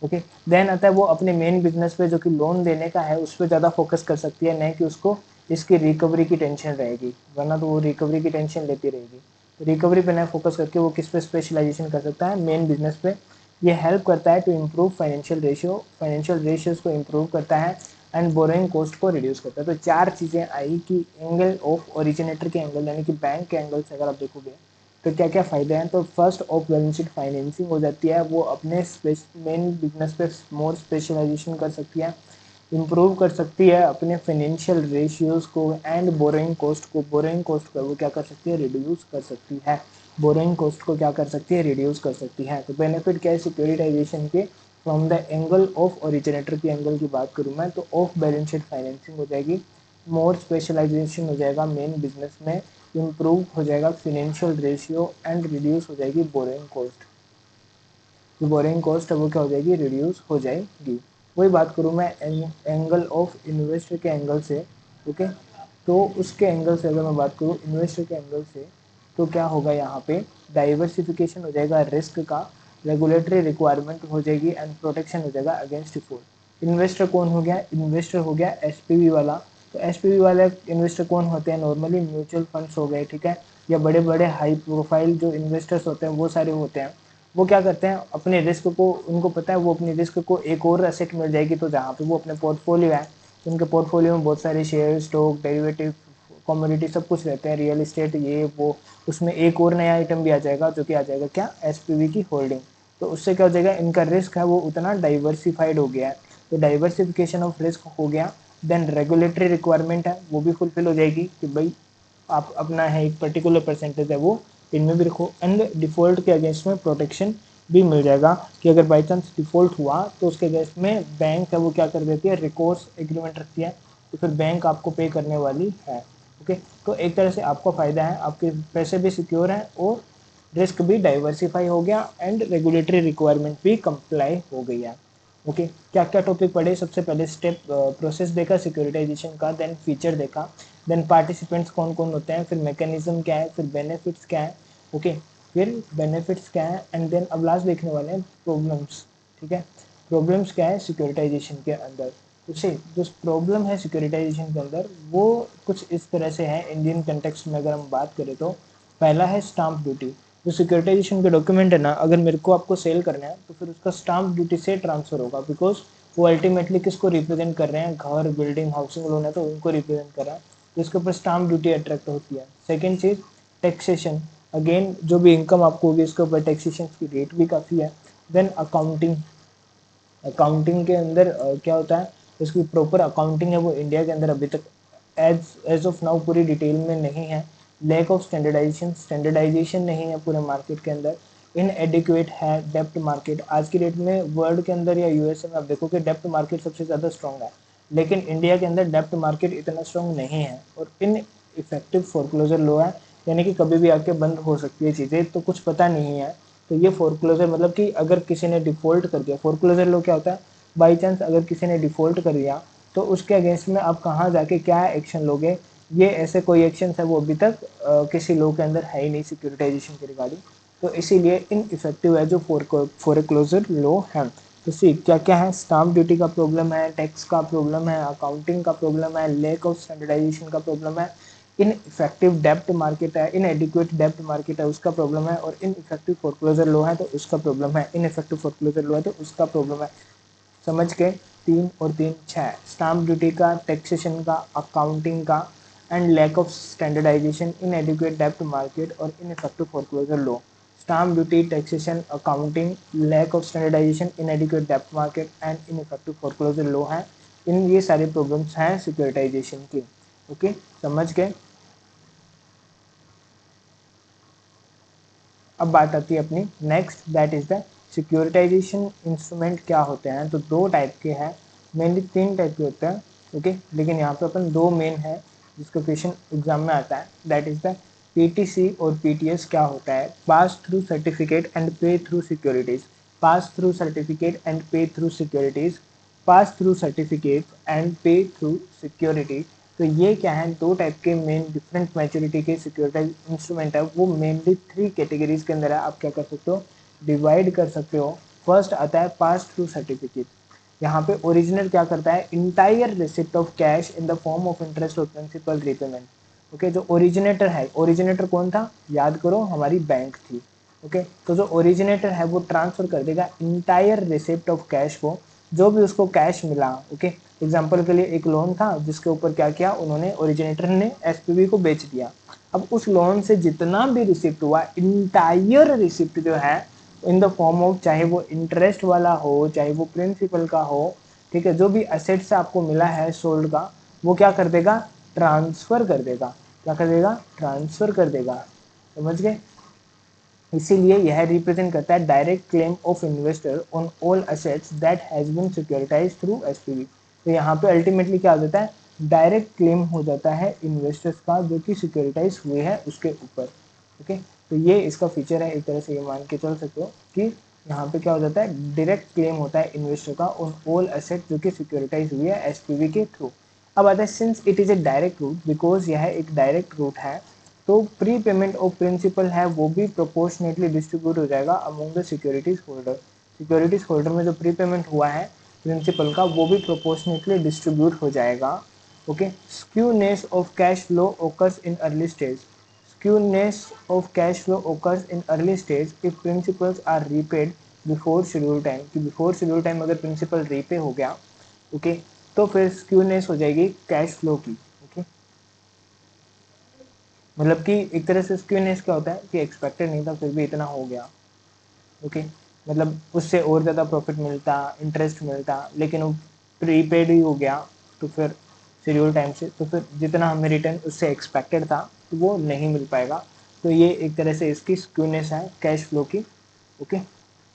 ओके। देन आता है वो अपने मेन बिजनेस पे जो कि लोन देने का है उस पर ज़्यादा फोकस कर सकती है, नहीं कि उसको इसकी रिकवरी की टेंशन रहेगी, वरना तो वो रिकवरी की टेंशन लेती रहेगी। तो रिकवरी पे ना फोकस करके वो किस पे स्पेशलाइजेशन कर सकता है, मेन बिजनेस पे। ये हेल्प करता है टू इम्प्रूव फाइनेंशियल रेशियोज को इम्प्रूव करता है एंड बोरोइंग कॉस्ट को रिड्यूस करता है। तो चार चीज़ें आई कि एंगल ऑफ ओरिजिनेटर के एंगल यानी कि बैंक के एंगल से अगर आप देखोगे तो क्या क्या फ़ायदे हैं। तो first, of balance sheet financing हो जाती है, वो अपने मेन बिजनेस पे मोर स्पेशलाइजेशन कर सकती है, इम्प्रूव कर सकती है अपने फाइनेंशियल रेशियोज को एंड बोरोइंग कॉस्ट को वो क्या कर सकती है, रिड्यूस कर सकती है। बोरोइंग कॉस्ट को क्या कर सकती है, रिड्यूस कर सकती है। तो बेनिफिट क्या है सिक्योरिटाइजेशन के, from the angle of originator की एंगल की बात करूँ मैं तो ऑफ बैलेंस शीट फाइनेंसिंग हो जाएगी, मोर स्पेशलाइजेशन हो जाएगा मेन बिजनेस में, इम्प्रूव हो जाएगा फिनेंशियल रेशियो एंड रिड्यूस हो जाएगी बोरिंग कॉस्ट। जो बोरिंग कॉस्ट है वो क्या हो जाएगी, रिड्यूस हो जाएगी। वही बात करूँ मैं एंगल ऑफ इन्वेस्टर के एंगल से, ओके। तो उसके एंगल से अगर मैं बात करूँ इन्वेस्टर के एंगल से, तो क्या होगा यहाँ पे, डाइवर्सिफिकेशन हो जाएगा रिस्क का, रेगुलेटरी रिक्वायरमेंट हो जाएगी एंड प्रोटेक्शन हो जाएगा अगेंस्ट डिफॉल्ट। इन्वेस्टर कौन हो गया, इन्वेस्टर हो गया एसपीवी वाला। तो एसपीवी वाले इन्वेस्टर कौन होते हैं, नॉर्मली म्यूचुअल फंड्स हो गए, ठीक है, या बड़े बड़े हाई प्रोफाइल जो इन्वेस्टर्स होते हैं वो सारे होते हैं। वो क्या करते हैं, अपने रिस्क को, उनको पता है वो अपनी रिस्क को एक और एसेट मिल जाएगी तो जहाँ पे वो अपने पोर्टफोलियो है, तो उनके पोर्टफोलियो में बहुत सारे शेयर, स्टॉक, डेरिवेटिव, कमोडिटी सब कुछ रहते हैं, रियल इस्टेट, ये वो, उसमें एक और नया आइटम भी आ जाएगा जो कि आ जाएगा क्या, एसपीवी की होल्डिंग। तो उससे क्या हो जाएगा, इनका रिस्क है वो उतना डाइवर्सिफाइड हो गया है, तो डाइवर्सिफिकेशन ऑफ रिस्क हो गया। देन रेगुलेटरी रिक्वायरमेंट है वो भी फुलफिल हो जाएगी कि भाई आप अपना है एक पर्टिकुलर परसेंटेज है वो इनमें भी रखो, एंड डिफ़ॉल्ट के अगेंस्ट में प्रोटेक्शन भी मिल जाएगा कि अगर बाई चांस डिफ़ॉल्ट हुआ तो उसके अगेंस्ट में बैंक है वो क्या कर देती है, रिकोर्स एग्रीमेंट रखती है, तो फिर बैंक आपको पे करने वाली है, ओके। तो एक तरह से आपको फ़ायदा है, आपके पैसे भी सिक्योर हैं और रिस्क भी डाइवर्सिफाई हो गया एंड रेगुलेटरी रिक्वायरमेंट भी कंप्लाई हो गई है। ओके क्या क्या टॉपिक पढ़े, सबसे पहले स्टेप प्रोसेस देखा सिक्योरिटाइजेशन का, देन फीचर देखा, देन पार्टिसिपेंट्स कौन कौन होते हैं, फिर मैकेनिज्म क्या है, फिर बेनिफिट्स क्या है, ओके फिर बेनिफिट्स क्या है, एंड देन अब लास्ट देखने वाले हैं प्रॉब्लम्स। ठीक है, प्रॉब्लम्स क्या है सिक्योरिटाइजेशन के अंदर। तो से जो प्रॉब्लम है सिक्योरिटाइजेशन के अंदर वो कुछ इस तरह से है इंडियन कंटेक्स्ट में अगर हम बात करें तो। पहला है स्टाम्प ड्यूटी। जो सिक्योरिटाइजेशन का डॉक्यूमेंट है ना, अगर मेरे को आपको सेल करना है तो फिर उसका स्टाम्प ड्यूटी से ट्रांसफर होगा, बिकॉज वो अल्टीमेटली किसको रिप्रेजेंट कर रहे हैं, घर बिल्डिंग हाउसिंग लोन है तो उनको रिप्रेजेंट कर रहा है, तो इसके ऊपर स्टाम्प ड्यूटी अट्रैक्ट होती है। सेकेंड चीज टैक्सेशन, अगेन जो भी इनकम आपको होगी इसके ऊपर टैक्सेशन की रेट भी काफ़ी है। देन अकाउंटिंग, अकाउंटिंग के अंदर क्या होता है, इसकी प्रॉपर अकाउंटिंग है वो इंडिया के अंदर अभी तक एज ऑफ नाउ पूरी डिटेल में नहीं है। लैक ऑफ स्टैंडर्डाइजेशन, स्टैंडर्डाइजेशन नहीं है पूरे मार्केट के अंदर। इनएडिक्वेट है डेप्ट मार्केट, आज की डेट में वर्ल्ड के अंदर या यूएसए में आप देखोगे डेप्ट मार्केट सबसे ज़्यादा स्ट्रॉन्ग है, लेकिन इंडिया के अंदर डेप्ट मार्केट इतना स्ट्रॉन्ग नहीं है। और इन इफेक्टिव फोरक्लोजर लो है, यानी कि कभी भी आके बंद हो सकती है चीज़ें, तो कुछ पता नहीं है। तो ये फोरक्लोजर मतलब कि अगर किसी ने डिफॉल्ट कर दिया, फोरक्लोजर लो क्या होता है, बाई चांस अगर किसी ने डिफॉल्ट कर दिया तो उसके अगेंस्ट में आप कहाँ जाके क्या एक्शन लोगे, ये ऐसे कोई एक्शन है वो अभी तक किसी लॉ के अंदर है ही नहीं सिक्योरिटाइजेशन के रिगार्डिंग। तो इसीलिए इन इफेक्टिव है जो फोरक्लोजर लॉ है। तो सी क्या क्या है, स्टाम्प ड्यूटी का प्रॉब्लम है, टैक्स का प्रॉब्लम है, अकाउंटिंग का प्रॉब्लम है, लैक ऑफ स्टैंडर्डाइजेशन का प्रॉब्लम है, इन इफेक्टिव डेप्ट मार्केट है, इन एडिक्वेट डेप्ट मार्केट है उसका प्रॉब्लम है, और इन इफेक्टिव फोरक्लोजर लो है तो उसका प्रॉब्लम है, इन इफेक्टिव फोरक्लोजर लो है तो उसका प्रॉब्लम है। समझ के, 3 और 3 6, स्टाम्प ड्यूटी का, टैक्सेशन का, अकाउंटिंग का, and lack of standardization, inadequate डेप्ट मार्केट और ineffective foreclosure law. Stamp duty, taxation, accounting, lack of standardization, inadequate डेप्ट market and ineffective foreclosure law है। इन ये सारे प्रॉब्लम्स हैं सिक्योरिटाइजेशन की। ओके समझ गए। अब बात आती है अपनी next, that is the securitization instrument क्या होते हैं। तो दो टाइप के हैं, मेनली 3 टाइप के होते हैं। ओके लेकिन यहाँ पे अपन 2 मेन है जिसका क्वेश्चन एग्जाम में आता है, दैट इज द पीटीसी और पीटीएस क्या होता है, pass through certificate and pay through securities. Pass through certificate and pay through securities, pass through certificate and pay through security. तो ये क्या है, 2 टाइप के मेन डिफरेंट मैच्योरिटी के सिक्योरिटाइज इंस्ट्रूमेंट है, वो मेनली 3 कैटेगरीज के अंदर है। आप क्या कर सकते हो, डिवाइड कर सकते हो। फर्स्ट आता है पास थ्रू सर्टिफिकेट। यहाँ पे ओरिजिनल क्या करता है, entire receipt of cash in the form of interest और प्रिंसिपल रीपेमेंट। ओके जो ओरिजिनेटर है, ओरिजिनेटर कौन था, याद करो हमारी बैंक थी। ओके तो जो ओरिजिनेटर है वो ट्रांसफर कर देगा इंटायर रिसिप्ट ऑफ कैश को, जो भी उसको कैश मिला। ओके एग्जांपल के लिए एक लोन था जिसके ऊपर क्या किया उन्होंने, ओरिजिनेटर ने एसपीवी को बेच दिया। अब उस लोन से जितना भी रिसिप्ट हुआ, इंटायर रिसिप्ट जो है इन द फॉर्म ऑफ, चाहे वो इंटरेस्ट वाला हो चाहे वो प्रिंसिपल का हो, ठीक है, जो भी असेट से आपको मिला है सोल्ड का, वो क्या कर देगा, ट्रांसफर कर देगा। क्या कर देगा, ट्रांसफर कर देगा। समझ गए। इसीलिए यह रिप्रेजेंट करता है direct claim of investor on all assets that has been securitize through SPV. तो यहाँ पे अल्टीमेटली क्या हो जाता है, डायरेक्ट क्लेम हो जाता है इन्वेस्टर्स का जो कि सिक्योरिटाइज हुए हैं उसके ऊपर। ओके तो ये इसका फीचर है, एक तरह से ये मान के चल सकते हो कि यहाँ पे क्या हो जाता है, डायरेक्ट क्लेम होता है इन्वेस्टर का ऑन ऑल एसेट जो कि सिक्योरिटाइज हुई है एसपीवी के थ्रू। अब आता है since it is a direct route, because यह एक डायरेक्ट रूट है, तो प्री पेमेंट ऑफ प्रिंसिपल है वो भी प्रोपोर्शनेटली डिस्ट्रीब्यूट हो जाएगा among the securities holder. Securities holder में जो प्री पेमेंट हुआ है प्रिंसिपल का वो भी प्रोपोर्शनेटली डिस्ट्रीब्यूट हो जाएगा। Okay skewness of cash flow occurs in early stage. Skewness of cash flow occurs in early stage if principals are repaid before schedule time, कि बिफोर शेड्यूल टाइम अगर principal repay हो गया, okay तो फिर skewness हो जाएगी cash flow की। Okay मतलब कि एक तरह से स्क्यूनेस क्या होता है कि एक्सपेक्टेड नहीं था फिर भी इतना हो गया। ओके मतलब उससे और ज़्यादा प्रॉफिट मिलता, इंटरेस्ट मिलता, लेकिन वो प्रीपेड ही हो गया, तो फिर शेड्यूल टाइम से, तो फिर जितना हमें रिटर्न उससे एक्सपेक्टेड था तो वो नहीं मिल पाएगा। तो ये एक तरह से इसकी स्क्यूनेस है कैश फ्लो की। ओके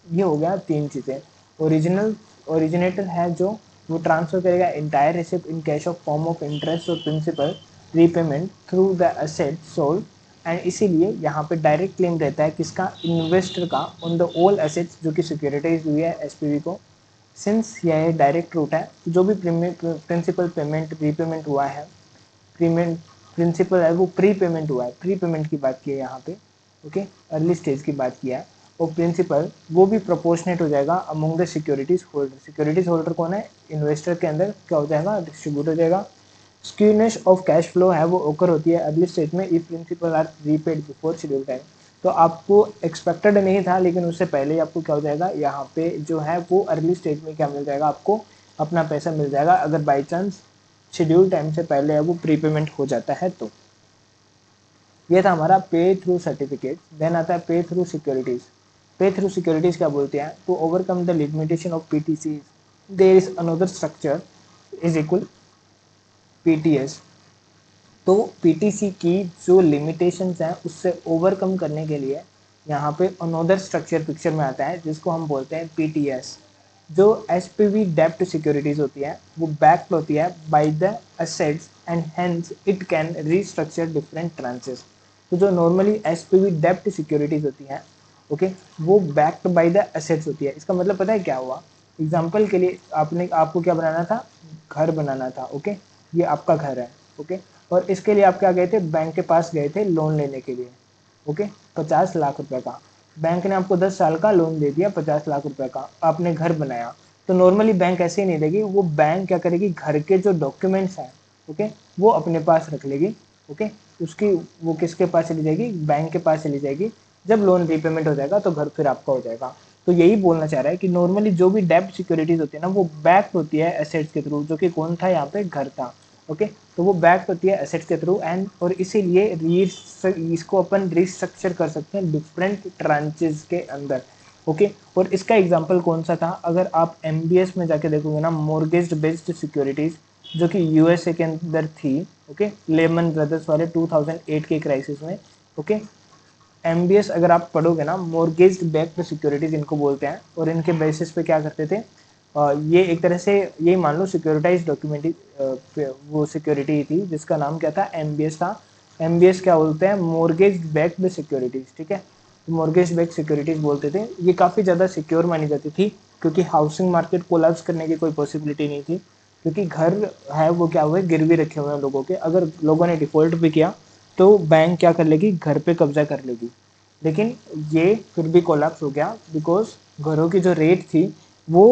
ये हो गया 3 चीज़ें। ओरिजिनल, ओरिजिनेटर है जो वो ट्रांसफर करेगा entire receipt in cash of form of interest और principal repayment through the asset sold, and इसीलिए यहाँ पे डायरेक्ट क्लेम रहता है किसका, इन्वेस्टर का ऑन द ऑल एसेट्स जो कि सिक्योरिटाइज हुई है एसपीवी को, सिंस यह डायरेक्ट रूट है, जो भी प्रिंसिपल पेमेंट रीपेमेंट हुआ है, पेमेंट प्रिंसिपल है वो प्री पेमेंट हुआ है, प्री पेमेंट की बात की है यहाँ पे, ओके, अर्ली स्टेज की बात किया है, और प्रिंसिपल वो भी प्रोपोर्शनेट हो जाएगा among the securities holder. Securities holder कौन है, इन्वेस्टर के अंदर क्या हो जाएगा, डिस्ट्रीब्यूट हो जाएगा। स्क्यूनेस ऑफ कैश फ्लो है वो ओकर होती है अर्ली स्टेज में if principal are repaid before schedule time. तो आपको एक्सपेक्टेड नहीं था, लेकिन उससे पहले ही आपको क्या हो जाएगा, यहाँ पे जो है वो अर्ली स्टेज में क्या मिल जाएगा, आपको अपना पैसा मिल जाएगा अगर बाई चांस शेड्यूल टाइम से पहले है वो प्रीपेमेंट हो जाता है तो। ये था हमारा पे थ्रू सर्टिफिकेट। देन आता है pay through securities. Pay through securities क्या बोलते हैं, to overcome the limitation of PTC there is another structure is equal PTS. तो पीटीसी की जो लिमिटेशंस हैं उससे ओवरकम करने के लिए यहाँ पे अनदर स्ट्रक्चर पिक्चर में आता है जिसको हम बोलते हैं पीटीएस। जो एसपीवी डेप्ट सिक्योरिटीज होती है वो बैक्ड होती है by the assets and hence it can restructure different tranches. तो जो नॉर्मली एसपीवी डेप्ट सिक्योरिटीज होती हैं, ओके, वो बैक्ड बाय द एसेट्स होती है। इसका मतलब पता है क्या हुआ, एग्जाम्पल के लिए आपको क्या बनाना था, घर बनाना था, ओके, ये आपका घर है, ओके, और इसके लिए आप क्या गए थे, बैंक के पास गए थे लोन लेने के लिए, ओके, 50 लाख रुपए का। बैंक ने आपको 10 साल का लोन दे दिया 50 लाख रुपए का, आपने घर बनाया। तो नॉर्मली बैंक ऐसे ही नहीं देगी, वो बैंक क्या करेगी, घर के जो डॉक्यूमेंट्स हैं, ओके, वो अपने पास रख लेगी, ओके, उसकी वो किसके पास चली जाएगी, बैंक के पास चली जाएगी। जब लोन रीपेमेंट हो जाएगा तो घर फिर आपका हो जाएगा। तो यही बोलना चाह रहा है कि नॉर्मली जो भी डेब्ट सिक्योरिटीज होती है ना वो बैक होती है एसेट्स के थ्रू, जो कि कौन था यहाँ पे, घर था, ओके। तो वो बैक होती है एसेट्स के थ्रू एंड और इसीलिए इसको अपन रिस्ट्रक्चर कर सकते हैं डिफरेंट ट्रांचेस के अंदर, ओके। और इसका एग्जांपल कौन सा था, अगर आप एमबीएस में जाके देखोगे ना, मॉर्गेज बेस्ड सिक्योरिटीज, जो कि यूएसए के अंदर थी, ओके, लेमन ब्रदर्स वाले 2008 के क्राइसिस में, ओके। एमबीएस अगर आप पढ़ोगे ना, मॉर्गेज बैक्ड सिक्योरिटीज इनको बोलते हैं, और इनके बेसिस पे क्या करते थे, ये एक तरह से यही मान लो सिक्योरिटाइज डॉक्यूमेंट वो सिक्योरिटी थी जिसका नाम क्या था, एमबीएस था। एमबीएस क्या बोलते हैं, मॉर्गेज बैक्ड सिक्योरिटीज, ठीक है। मॉर्गेज बैक्ड सिक्योरिटीज बोलते थे, ये काफ़ी ज़्यादा सिक्योर मानी जाती थी क्योंकि हाउसिंग मार्केट कोलैप्स करने की कोई पॉसिबिलिटी नहीं थी, क्योंकि घर है वो क्या हुए, गिरवी रखे हुए हैं लोगों के, अगर लोगों ने डिफॉल्ट भी किया तो बैंक क्या कर लेगी, घर पे कब्जा कर लेगी। लेकिन ये फिर भी कोलैप्स हो गया बिकॉज घरों की जो रेट थी वो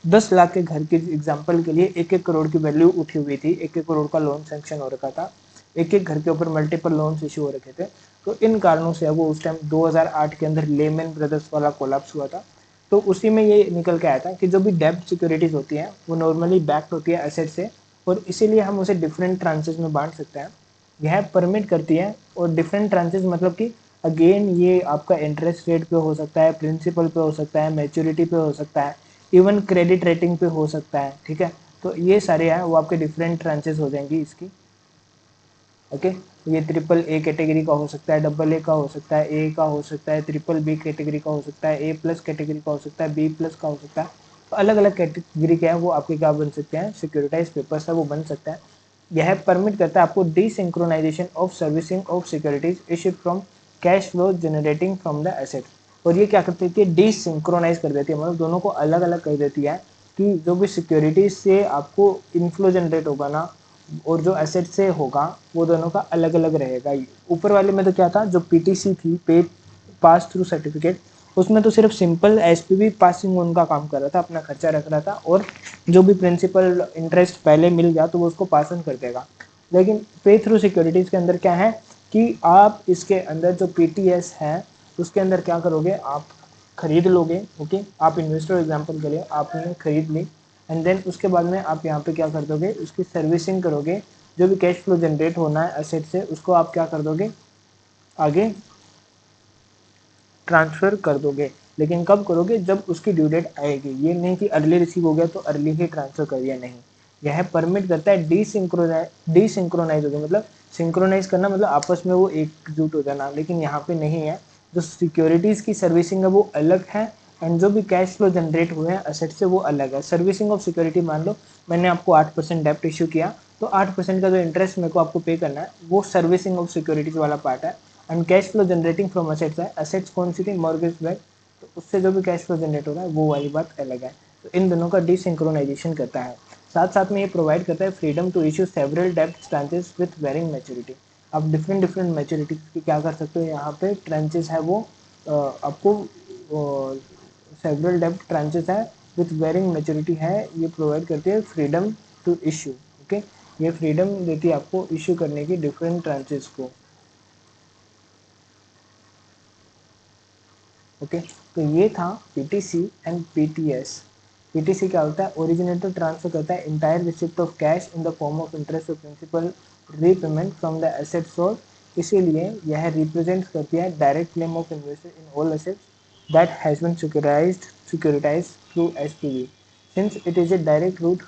10 लाख के घर के एग्जाम्पल के लिए 1-1 करोड़ की वैल्यू उठी हुई थी, 1-1 करोड़ का लोन सेंक्शन हो रखा था, एक घर के ऊपर मल्टीपल लोन्स इशू हो रखे थे। तो इन कारणों से वो उस टाइम 2008 के अंदर लेमन ब्रदर्स वाला कोलैप्स हुआ था। तो उसी में ये निकल के आया था कि जो भी डेब्ट सिक्योरिटीज होती हैं वो नॉर्मली बैक्ड होती है एसेट से, और इसीलिए हम उसे डिफरेंट ट्रांचेस में बांट सकते हैं। यह परमिट करती है, और डिफरेंट ट्रांचेस मतलब कि अगेन ये आपका इंटरेस्ट रेट पे हो सकता है, प्रिंसिपल पे हो सकता है, मैच्योरिटी पे हो सकता है, इवन क्रेडिट रेटिंग पे हो सकता है, ठीक है। तो ये सारे हैं वो आपके डिफरेंट ट्रांचेस हो जाएंगी इसकी, ओके। ये ट्रिपल ए कैटेगरी का हो सकता है, डबल ए का हो सकता है, ए का हो सकता है, ट्रिपल बी कैटेगरी का हो सकता है, ए प्लस कैटेगरी का हो सकता है, बी प्लस का हो सकता है। तो अलग अलग कैटेगरी के हैं वो आपके क्या बन सकते हैं, सिक्योरिटाइज पेपर्स है वो बन सकता है। यह परमिट करता है आपको desynchronization of servicing of securities issued from cash flow generating from the asset. और ये क्या करती है, डिसिंक्रोनाइज कर देती है, मतलब दोनों को अलग अलग कर देती है कि जो भी सिक्योरिटीज से आपको इनफ्लो जनरेट होगा ना और जो एसेट से होगा वो दोनों का अलग अलग रहेगा। ऊपर वाले में तो क्या था, जो पीटीसी थी, पे पास थ्रू सर्टिफिकेट, उसमें तो सिर्फ सिंपल एसपीवी पासिंग उनका काम कर रहा था, अपना खर्चा रख रहा था, और जो भी प्रिंसिपल इंटरेस्ट पहले मिल गया तो वो उसको पास ऑन कर देगा। लेकिन पे थ्रू सिक्योरिटीज के अंदर क्या है कि आप इसके अंदर जो पीटीएस है उसके अंदर क्या करोगे, आप खरीद लोगे, ओके, आप इन्वेस्टर एग्जांपल के लिए आपने खरीद ली, एंड देन उसके बाद में आप यहाँ पे क्या कर दोगे, उसकी सर्विसिंग करोगे, जो भी कैश फ्लो जनरेट होना है एसेट से उसको आप क्या कर दोगे, आगे ट्रांसफ़र कर दोगे। लेकिन कब करोगे, जब उसकी ड्यू डेट आएगी, ये नहीं कि अर्ली रिसीव हो गया तो अर्ली ही ट्रांसफ़र कर दिया, नहीं। यह परमिट करता है डिसिंक्रोनाइज हो गया, मतलब सिंक्रोनाइज करना मतलब आपस में वो एकजुट हो जाना, लेकिन यहाँ पे नहीं है। जो सिक्योरिटीज़ की सर्विसिंग है वो अलग है, एंड जो भी कैश फ्लो जनरेट हुए हैं एसेट से वो अलग है। सर्विसिंग ऑफ सिक्योरिटी मान लो मैंने आपको 8% डेप्ट इशू किया, तो 8% का जो इंटरेस्ट मेरे को आपको पे करना है वो सर्विसिंग ऑफ सिक्योरिटीज वाला पार्ट है। And cash flow generating from assets है, एसेट्स कौन सी थी, मॉर्गेज बैक, तो उससे जो भी कैश फ्लो जनरेट होगा वो वाली बात अलग है। तो इन दोनों का डिसिंक्रोनाइजेशन करता है। साथ साथ में ये प्रोवाइड करता है फ्रीडम टू इशू सेवरल डेब्ट ट्रांचेस विथ वेरिंग मैच्योरिटी। आप डिफरेंट डिफरेंट मैच्योरिटी की क्या कर सकते हो, यहाँ पे ट्रांचेस है वो आपको सेवरल डेब्ट ट्रांचेस है विथ वेरिंग मैच्योरिटी है, ये प्रोवाइड करती है फ्रीडम टू इशू। ओके, ये फ्रीडम देती है आपको इशू करने की डिफरेंट ट्रांचेस को। ओके, तो ये था पीटीसी एंड पीटीएस। पीटीसी क्या होता है, ओरिजिनेटर ट्रांसफर करता है entire receipt of cash in the form of interest और principal repayment from the asset source, इसीलिए यह रिप्रेजेंट करती है direct claim of investor in all assets that has been securitized through SPV. Since it is a direct route,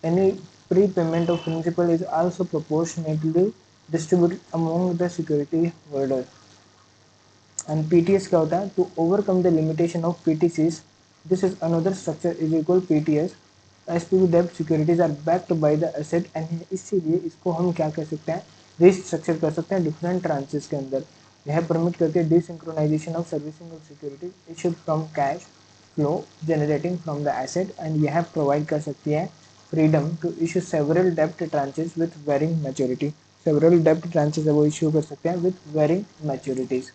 any prepayment of principal is also proportionately distributed among the security holders. And PTS क्या होता है, to overcome the limitation of PTCs, this is another structure is equal PTS, SPV debt securities are backed by the asset and इसीलिए इसको हम क्या कह सकते हैं, रिस्ट्रक्चर कर सकते हैं डिफरेंट ट्रांचेस के अंदर। यह परमिट करती है desynchronization of servicing of securities issued from cash flow generating from the asset, and यह प्रोवाइड कर सकती है freedom to issue several dept tranches with varying maturity. Several dept tranches है वो इशू कर सकते हैं विथ वेरिंग मैच्योरिटीज।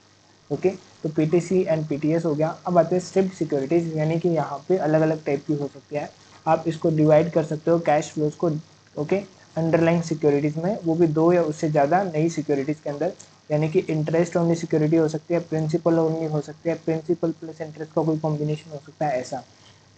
ओके, तो पीटीसी एंड पीटीएस हो गया। अब आते हैं स्ट्रिप्ड सिक्योरिटीज, यानी कि यहाँ पे अलग अलग टाइप की हो सकती है। आप इसको डिवाइड कर सकते हो कैश फ्लोज को। ओके, अंडरलाइंग सिक्योरिटीज में, वो भी दो या उससे ज़्यादा नई सिक्योरिटीज के अंदर, यानी कि इंटरेस्ट ओनली सिक्योरिटी हो सकती है, प्रिंसिपल ओनली हो सकती है, प्रिंसिपल प्लस इंटरेस्ट का कोई कॉम्बिनेशन हो सकता है ऐसा।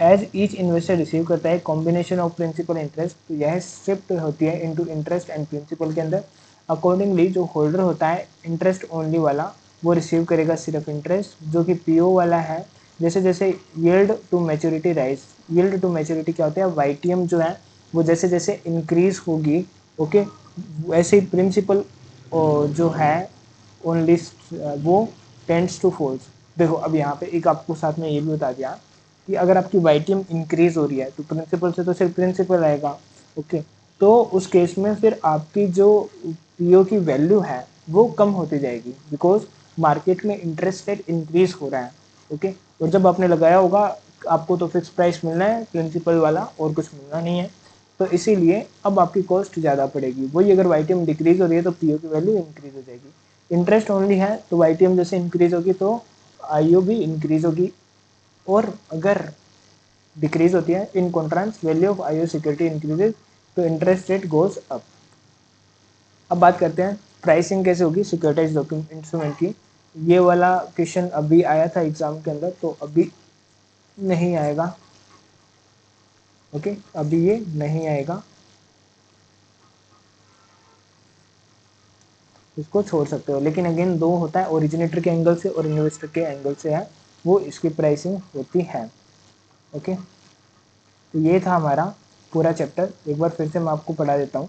एज ईच इन्वेस्टर रिसीव करता है कॉम्बिनेशन ऑफ प्रिंसिपल इंटरेस्ट, तो यह शिफ्ट होती है इनटू इंटरेस्ट एंड प्रिंसिपल के अंदर। अकॉर्डिंगली जो होल्डर होता है इंटरेस्ट ओनली वाला, वो रिसीव करेगा सिर्फ इंटरेस्ट, जो कि पीओ वाला है जैसे जैसे yield to maturity rise. Yield to maturity क्या होता है, वाईटीएम जो है वो जैसे जैसे इंक्रीज होगी, ओके, वैसे ही प्रिंसिपल जो है ओनली वो टेंड्स टू फॉल्स। देखो अब यहाँ पे एक आपको साथ में ये भी बता दिया कि अगर आपकी वाईटीएम इंक्रीज हो रही है तो प्रिंसिपल से तो सिर्फ प्रिंसिपल आएगा। ओके, तो उस केस में फिर आपकी जो पीओ की वैल्यू है वो कम होती जाएगी, बिकॉज मार्केट में इंटरेस्ट रेट इंक्रीज हो रहा है। ओके, और जब आपने लगाया होगा आपको तो फिक्स प्राइस मिलना है प्रिंसिपल वाला, और कुछ मिलना नहीं है, तो इसीलिए अब आपकी कॉस्ट ज़्यादा पड़ेगी। वही अगर वाईटीएम डिक्रीज हो रही है तो पीओ की वैल्यू इंक्रीज हो जाएगी। इंटरेस्ट ओनली है तो वाईटीएम जैसे इंक्रीज होगी तो आईओ भी इंक्रीज होगी, और अगर डिक्रीज होती है in contrast value of IO security increases, तो इंटरेस्ट रेट गोज अप। अब बात करते हैं प्राइसिंग कैसे होगी सिक्योरिटाइज डॉक्यूमेंट इंस्ट्रूमेंट की। ये वाला क्वेश्चन अभी आया था एग्जाम के अंदर, तो अभी नहीं आएगा। ओके, अभी ये नहीं आएगा, इसको छोड़ सकते हो। लेकिन अगेन दो होता है, ओरिजिनेटर के एंगल से और इन्वेस्टर के एंगल से है, वो इसकी प्राइसिंग होती है। ओके, तो ये था हमारा पूरा चैप्टर। एक बार फिर से मैं आपको पढ़ा देता हूँ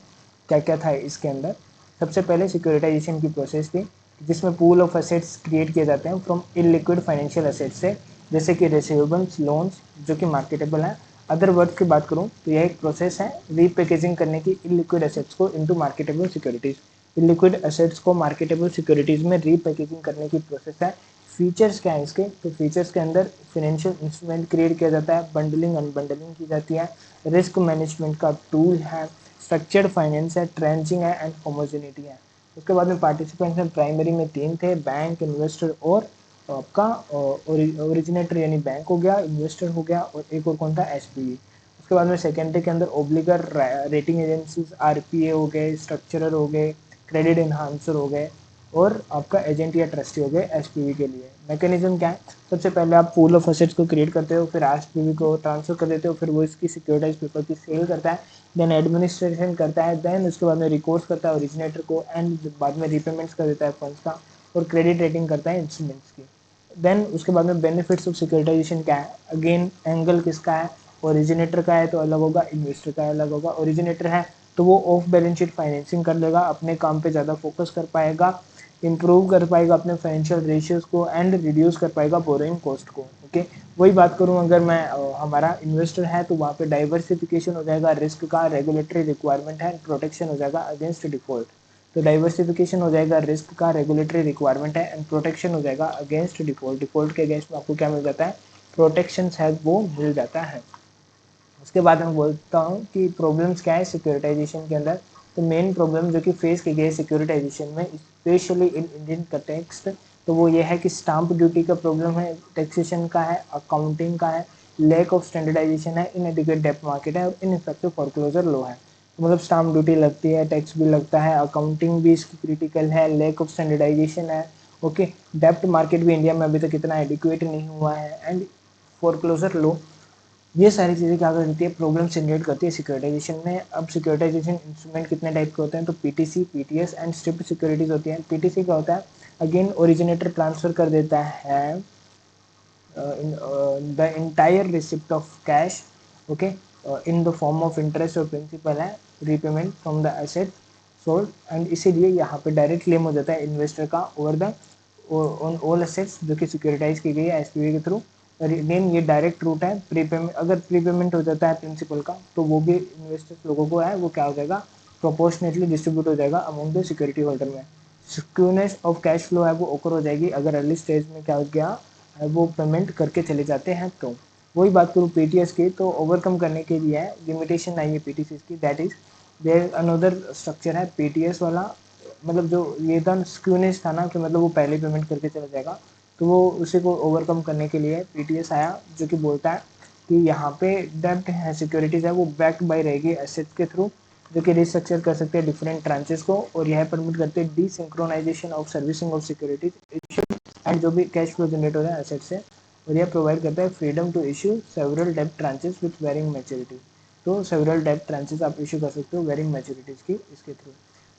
क्या क्या था इसके अंदर। सबसे पहले सिक्योरिटाइजेशन की प्रोसेस थी, जिसमें पूल ऑफ एसेट्स क्रिएट किए जाते हैं फ्रॉम इलिक्विड फाइनेंशियल एसेट्स से, जैसे कि रिसीवेबल्स, लोन्स जो कि मार्केटेबल हैं। अदर वर्ड्स की बात करूँ तो यह एक प्रोसेस है रीपैकेजिंग करने की इलिक्विड एसेट्स को into marketable securities. Illiquid assets को मार्केटेबल सिक्योरिटीज़ में रीपैकेजिंग करने की प्रोसेस है। फीचर्स क्या है इसके, तो फीचर्स के अंदर फाइनेंशियल इंस्ट्रूमेंट क्रिएट किया जाता है, बंडलिंग अनबंडलिंग की जाती है, रिस्क मैनेजमेंट का टूल है, स्ट्रक्चर्ड फाइनेंस है, ट्रेंचिंग है एंड होमोजेनिटी है। उसके बाद में पार्टिसिपेंट्स प्राइमरी में तीन थे, बैंक, इन्वेस्टर और आपका ओरिजिनेटर यानी बैंक हो गया, इन्वेस्टर हो गया, और एक और कौन था, एसपीवी। उसके बाद में सेकेंडरी के अंदर ओब्लिगर, रेटिंग एजेंसीज, आरपीए हो गए, स्ट्रक्चरर हो गए, क्रेडिट इन्हांसर हो गए, और आपका एजेंट या ट्रस्टी हो गए एसपीवी के लिए। मैकेनिज्म क्या है, सबसे पहले आप पूल ऑफ एसेट्स को क्रिएट करते हो, फिर एसपीवी को ट्रांसफर कर देते हो, फिर वो इसकी सिक्योरिटाइज पेपर की सेल करता है, देन एडमिनिस्ट्रेशन करता है, देन उसके बाद में रिकोर्स करता है ओरिजिनेटर को, एंड बाद में रीपेमेंट्स कर देता है फंड्स का, और क्रेडिट रेटिंग करता है इंस्ट्रूमेंट्स की। देन उसके बाद में बेनिफिट्स ऑफ सिक्योरिटाइजेशन क्या है, अगेन एंगल किसका है, ओरिजिनेटर का है तो अलग होगा, इन्वेस्टर का अलग होगा। ओरिजिनेटर है तो वो ऑफ बैलेंस शीट फाइनेंसिंग कर लेगा, अपने काम पे ज़्यादा फोकस कर पाएगा, इंप्रूव कर पाएगा अपने फाइनेंशियल रेशियोज को, एंड रिड्यूस कर पाएगा बोरोइंग कॉस्ट को। ओके, वही बात करूँ अगर मैं हमारा इन्वेस्टर है तो वहाँ पे डाइवर्सिफिकेशन हो जाएगा रिस्क का, रेगुलेटरी रिक्वायरमेंट है, प्रोटेक्शन हो जाएगा अगेंस्ट डिफॉल्ट। तो डाइवर्सिफिकेशन हो जाएगा रिस्क का, रेगुलेटरी रिक्वायरमेंट है, एंड प्रोटेक्शन हो जाएगा अगेंस्ट डिफॉल्ट। डिफॉल्ट के अगेंस्ट में आपको क्या मिल जाता है, प्रोटेक्शंस है वो मिल जाता है। उसके बाद मैं बोलता हूँ कि प्रॉब्लम्स क्या है सिक्योरिटाइजेशन के अंदर। तो मेन प्रॉब्लम जो कि फेस की गई है सिक्योरिटाइजेशन में, स्पेशली इन इंडियन कंटेक्स्ट, तो वो ये है कि स्टाम्प ड्यूटी का प्रॉब्लम है, टैक्सेशन का है, अकाउंटिंग का है, लैक ऑफ स्टैंडर्डाइजेशन है, इनएडिक्वेट डेप्थ मार्केट है और इनइफेक्टिव फॉरक्लोजर लॉ है। तो मतलब स्टाम्प ड्यूटी लगती है, टैक्स भी लगता है, अकाउंटिंग भी इसकी क्रिटिकल है, लैक ऑफ स्टैंडर्डाइजेशन है, ओके, डेप्थ मार्केट भी इंडिया में अभी तक इतना एडिक्वेट नहीं हुआ है, एंड फॉरक्लोजर लॉ। ये सारी चीज़ें क्या करती है, प्रॉब्लम जनरेट करती है सिक्योरिटाइजेशन में। अब सिक्योरिटाइजेशन इंस्ट्रूमेंट कितने टाइप के होते हैं, तो पीटीसी, पीटीएस एंड स्ट्रिप्ट सिक्योरिटीज होती हैं। पीटीसी क्या होता है, अगेन ओरिजिनेटर ट्रांसफर कर देता है the entire receipt of cash, okay, in the form of interest और प्रिंसिपल है repayment from the asset sold, and इसीलिए यहाँ पे डायरेक्ट क्लेम हो जाता है इन्वेस्टर का over the on all assets जो कि सिक्योरिटाइज की गई है एसपीवी के थ्रू। अगेन ये डायरेक्ट रूट है, प्रीपेमेंट, अगर प्रीपेमेंट हो जाता है प्रिंसिपल का तो वो भी इन्वेस्टर्स लोगों को है वो क्या हो जाएगा, प्रोपोर्शनेटली डिस्ट्रीब्यूट हो जाएगा अमॉन्ग द सिक्योरिटी होल्डर में। सिक्योरनेस ऑफ कैश फ्लो है वो ओकर हो जाएगी अगर अर्ली स्टेज में क्या हो गया वो पेमेंट करके चले जाते हैं। तो वही बात करूँ पीटीएस की, तो ओवरकम करने के लिए लिमिटेशन आई है पीटीसी की, that is there another structure है पीटीएस वाला। मतलब जो ये था स्क्यूनेस था ना कि मतलब वो पहले पेमेंट करके चला जाएगा, तो वो उसी को ओवरकम करने के लिए पीटीएस आया जो कि बोलता है कि यहाँ पे डेब्ट है, सिक्योरिटीज है वो बैक्ड बाई रहेगी एसेट्स के थ्रू, जो कि रिस्ट्रक्चर कर सकते हैं डिफरेंट ट्रांचेस को, और यह परमिट करते हैं desynchronization of servicing of securities issue and जो भी कैश फ्लो जनरेट हो रहा है एसेट से, और यह प्रोवाइड करता है फ्रीडम टू इशू सेवरल डेब्ट ट्रांचेस विथ वेरिंग मैच्योरिटी। तो सेवरल डेब्ट ट्रांचेस आप इशू कर सकते हो वेरिंग मैच्योरिटीज की इसके थ्रू।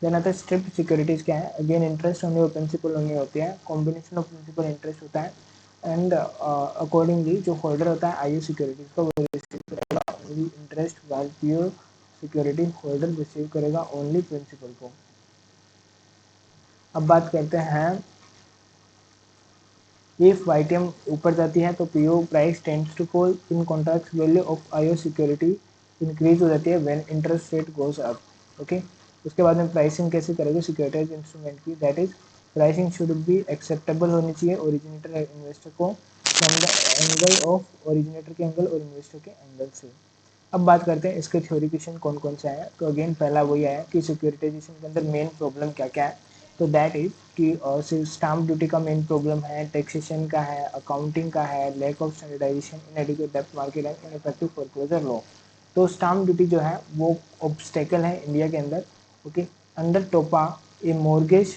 देन आता है स्ट्रिप्ट सिक्योरिटीज क्या है, अगेन इंटरेस्ट ओनली और प्रिंसिपल ओनली होती है, कॉम्बिनेशन ऑफ प्रिंसिपल इंटरेस्ट होता है, एंड अकॉर्डिंगली जो होल्डर होता है आईयू सिक्योरिटीज का वो रिसीव करेगा only interest, while pure security holder receive करेगा ओनली प्रिंसिपल को। अब बात करते हैं इफ वाईटीएम ऊपर जाती है तो PO price tends to fall, in contract value of IO security increase हो जाती है when interest rate goes up, okay. उसके बाद में प्राइसिंग कैसे करेंगे सिक्योरिटाइज इंस्ट्रूमेंट की, that is pricing should be acceptable होनी चाहिए ओरिजिनेटर इन्वेस्टर को from the angle of originator के एंगल और इन्वेस्टर के एंगल से। अब बात करते हैं इसके थ्योरी क्वेश्चन कौन कौन से आया, तो अगेन पहला वही आया कि सिक्योरिटाइजेशन के अंदर मेन प्रॉब्लम क्या क्या है, तो दैट इज कि स्टाम्प ड्यूटी का मेन प्रॉब्लम है, टैक्सेशन का है, अकाउंटिंग का है, लैक ऑफ स्टैंडर्डाइजेशन, इनएडिक्वेट डेब्ट market and ineffective foreclosure law. तो स्टाम्प ड्यूटी जो है वो ऑब्स्टेकल है इंडिया के अंदर, ओके। अंडर टोपा ए mortgage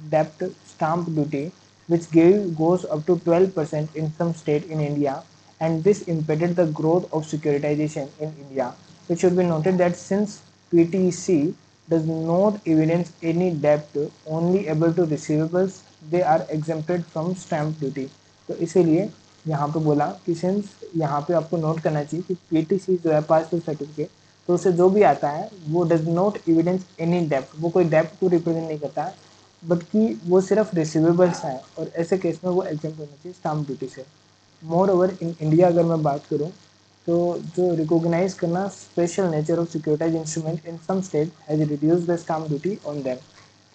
debt stamp duty which goes up to 12% in some state in India, and this impeded the growth of securitization in India. It should be noted that since PTC does not evidence any debt, only able to receivables, they are exempted from stamp duty. तो इसीलिए यहाँ पे बोला कि since यहाँ पे आपको note करना चाहिए कि पीटीसी जो है पास थ्रू सर्टिफिकेट, तो उससे जो भी आता है वो डज नॉट एविडेंस एनी डेप्ट, वो कोई डेप्ट को रिप्रेजेंट नहीं करता है, बल्कि वो सिर्फ रिसीवेबल्स हैं, और ऐसे केस में वो एग्जाम्प्ट होना चाहिए स्टाम्प ड्यूटी से। मोर ओवर इन इंडिया अगर मैं बात करूँ तो जो रिकॉग्नाइज करना special nature of securitize instrument in some state has reduce the stamp duty on them,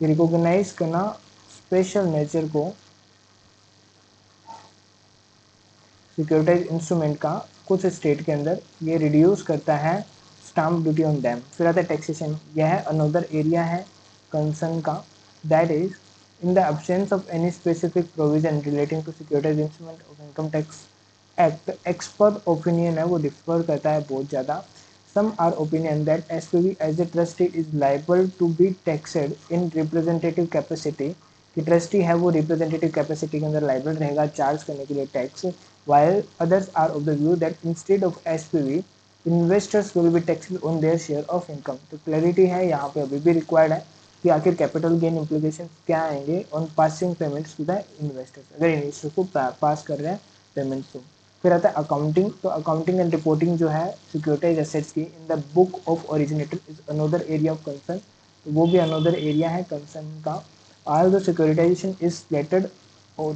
कि रिकॉग्नाइज करना स्पेशल नेचर को सिक्योरिटाइज इंस्ट्रूमेंट का कुछ स्टेट के अंदर ये रिड्यूस करता है स्टाम्प ड्यूटी ऑन डैम। फिर आता है टैक्सेशन, यह अनदर एरिया है कंसर्न का, that is in the absence of any specific provision relating to securitize instrument of income tax act, expert opinion है वो डिफर करता है बहुत ज़्यादा। Some are opinion that SPV as a trustee is liable to be taxed in representative capacity, कि trustee है वो representative capacity के अंदर लाइबल रहेगा चार्ज करने के लिए tax, while others are of the view that instead of SPV, investors will be taxed on their share of income। तो क्लैरिटी है यहाँ पे अभी भी रिक्वायर्ड है कि आखिर कैपिटल गेन इम्प्लीकेशन क्या आएंगे on passing payments to the investors, अगर इन्वेस्टर्स को पास कर रहे हैं पेमेंट्स को। फिर आता है अकाउंटिंग, तो अकाउंटिंग एंड रिपोर्टिंग जो है सिक्योरिटाइज एसेट्स की in the book of originator is another area of concern, तो वो भी अनदर एरिया है कंसर्न का। Although securitization is related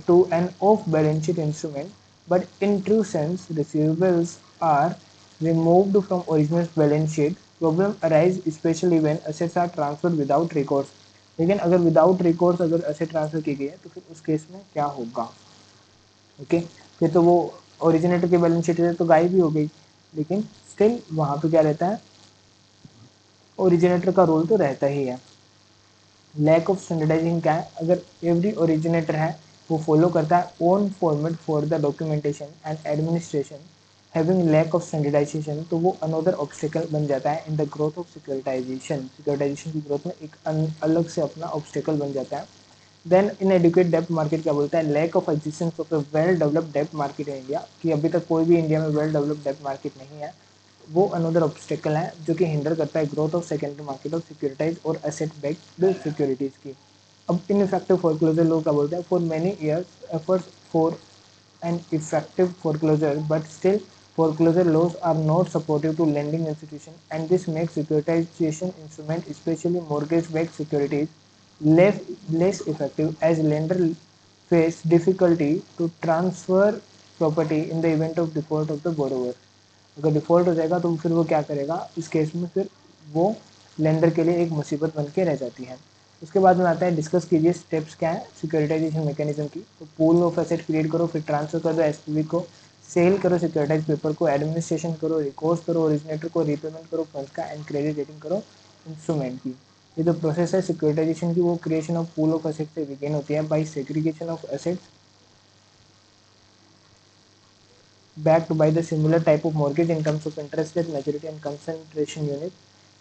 to an off-balance sheet instrument, but in true sense, receivables are removed from original balance sheet. Problem arise especially when assets are transferred without recourse। लेकिन अगर without रिकॉर्स अगर asset transfer की गई है तो फिर उस case में क्या होगा, ओके। फिर तो वो ओरिजिनेटर की बैलेंस शीट तो गायब ही हो गई, लेकिन स्टिल वहाँ पे क्या रहता है, ओरिजिनेटर का रोल तो रहता ही है। लैक ऑफ स्टैंडर्डाइजिंग क्या है, अगर एवरी ओरिजिनेटर है वो फॉलो करता है own format for the documentation and administration, having lack of standardisation, तो वो अनदर ऑब्स्टेकल बन जाता है in the growth of securitization की ग्रोथ में एक अलग से अपना ऑब्स्टेकल बन जाता है। Then in adequate depth market क्या बोलता है, lack of existence of a well developed depth market in India, कि अभी तक कोई भी इंडिया में वेल डेवलप्ड डेप्थ मार्केट नहीं है, वो अनदर ऑब्स्टेकल है जो कि हिंडर करता है growth of secondary market of securitise और एसेट बैक्ड सिक्योरिटीज की। अब इनइफेक्टिव फोरक्लोजर लोग क्या बोलते हैं, for many years efforts for an effective foreclosure but still foreclosure laws are not supportive to lending institutions, and this makes securitization instrument, especially mortgage-backed securities, less less effective as lender face difficulty to transfer property in the event of default of the borrower। अगर default हो जाएगा तो फिर वो क्या करेगा, इस case में फिर वो लेंडर के लिए एक मुसीबत बन के रह जाती है। उसके बाद में आता है, डिस्कस कीजिए स्टेप्स क्या है सिक्योरिटाइजेशन मैकेनिज्म की। तो पूल ऑफ एसेट क्रिएट करो, फिर ट्रांसफर कर दो एसपीवी को, सेल करो सिक्योरिटाइज पेपर को, एडमिनिस्ट्रेशन करो, रिकॉर्स करो ओरिजिनेटर को, रीपेमेंट करो फंड का, एंड क्रेडिट रेटिंग करो इंस्ट्रूमेंट की। ये जो प्रोसेस है सिक्योरिटाइजेशन की, वो creation of pool of asset से बिगिन होती है by segregation of assets backed by the similar type of mortgage in terms of interest rate, maturity and concentration unit.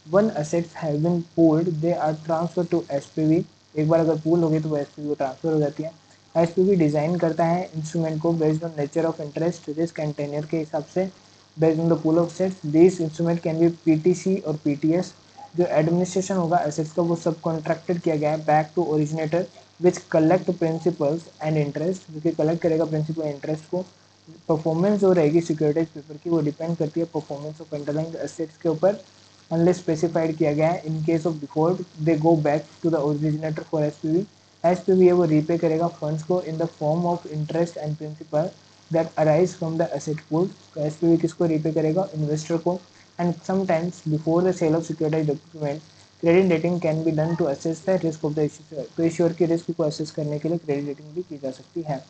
One assets have been pooled, they are transferred to SPV। एक बार अगर pool हो गई तो वो SPV को transfer हो जाती है। SPV डिजाइन करता है इंस्ट्रूमेंट को based on nature of interest, risk and tenure के हिसाब से, based on the pool of sets. This instrument can be PTC और पीटीएस। जो एडमिनिस्ट्रेशन होगा एसेट्स का वो सब कॉन्ट्रैक्टेड किया गया है back to originator which collect principals and interest, जो कि कलेक्ट करेगा प्रिंसिपल इंटरेस्ट को। परफॉर्मेंस जो रहेगी सिक्योरिटाइज पेपर की वो डिपेंड करती है परफॉर्मेंस ऑफ अंडरलाइंग एसेट्स के ऊपर, अनलेस स्पेसिफाइड किया गया है। In case of default they go back to the originator for SPV. SPV है वो रीपे करेगा फंड्स को in the form of interest and principal that arise from the asset pool. तो एसपीवी किसको repay करेगा, इन्वेस्टर को। And sometimes before the sale of securitize document credit rating can be done to assess the risk of the issuer. तो issuer की risk को assess करने के लिए क्रेडिट रेटिंग भी की जा सकती है।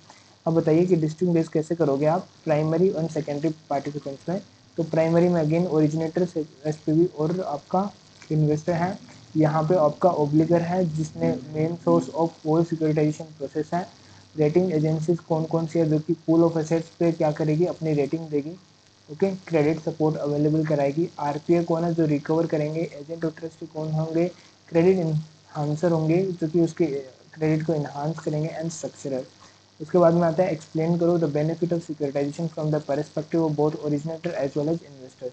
अब बताइए कि डिस्टिंग्विश कैसे करोगे आप प्राइमरी और सेकेंडरी पार्टिसिपेंट्स में। तो प्राइमरी में अगेन ओरिजिनेटर एसपीवी और आपका इन्वेस्टर है। यहाँ पे आपका ऑब्लिगर है जिसने main source of all securitization process है। रेटिंग एजेंसीज कौन कौन सी है जो कि पूल ऑफ एसेट्स पे क्या करेगी, अपनी रेटिंग देगी। ओके, क्रेडिट सपोर्ट अवेलेबल कराएगी। आरपीए कौन है जो रिकवर करेंगे, एजेंट और ट्रस्टी कौन होंगे, क्रेडिट इन्हांसर होंगे जो कि उसके क्रेडिट को इन्हांस करेंगे, एंड स्ट्रक्चरर। उसके बाद में आता है एक्सप्लेन करो the benefit of securitization from the perspective of both originator as well as investor.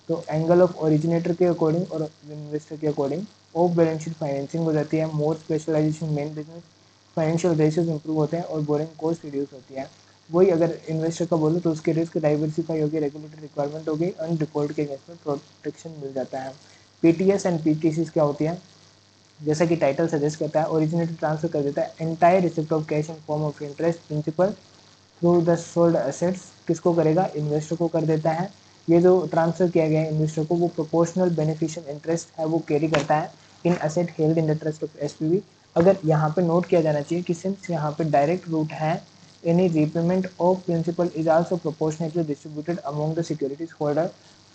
तो एंगल ऑफ ओरिजिनेटर के अकॉर्डिंग और इन्वेस्टर के according off balance sheet financing हो जाती है, more specialization main business, financial ratios improve होते हैं और बोरिंग कॉस्ट रिड्यूस होती है। वही अगर इन्वेस्टर का बोलो तो उसके रिस्क डाइवर्सिफाई होगी, रेगुलेटरी रिक्वायरमेंट होगी, और डिफॉल्ट के अगेंस्ट में प्रोटेक्शन मिल जाता है। पीटीएस एंड पीटीसीज क्या होती है, जैसा कि टाइटल सजेस्ट करता है, ओरिजिनेटर ट्रांसफर कर देता है entire receipt of cash in form of interest principal through the sold assets. किसको करेगा, इन्वेस्टर को कर देता है। ये जो ट्रांसफर किया गया है इन्वेस्टर को, वो प्रोपोर्शनल बेनिफिशियल इंटरेस्ट है वो कैरी करता है in asset held in the trust of SPV. अगर यहाँ पे नोट किया जाना चाहिए कि सिंस यहाँ पे डायरेक्ट रूट है, any repayment of principal is also proportionately distributed among the securities holder.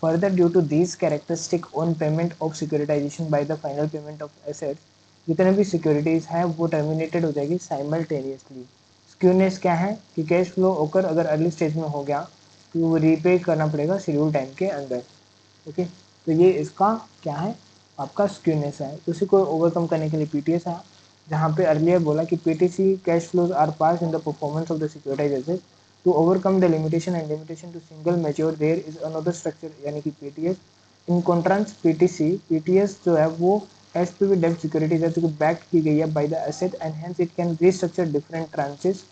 Further, due to these characteristic on payment of securitization by the final payment of assets, जितने भी securities हैं वो terminated हो जाएगी simultaneously. Skewness क्या है कि cash flow होकर अगर अर्ली स्टेज में हो गया तो वो रीपे करना पड़ेगा शेड्यूल टाइम के अंदर। ओके, तो ये इसका क्या है, आपका स्क्यूनेस है। उसी को ओवरकम करने के लिए पीटीएस है, जहाँ पे अर्लियर बोला कि PTC cash flows are pass in the performance of the securitize asset to overcome the limitation and limitation to single mature there is another structure यानी कि पीटीएस। इन कॉन्ट्रास्ट पीटीएस जो है वो एसपीवी डेब्ट securities है जो कि back की गई है by the asset and hence it can restructure different tranches.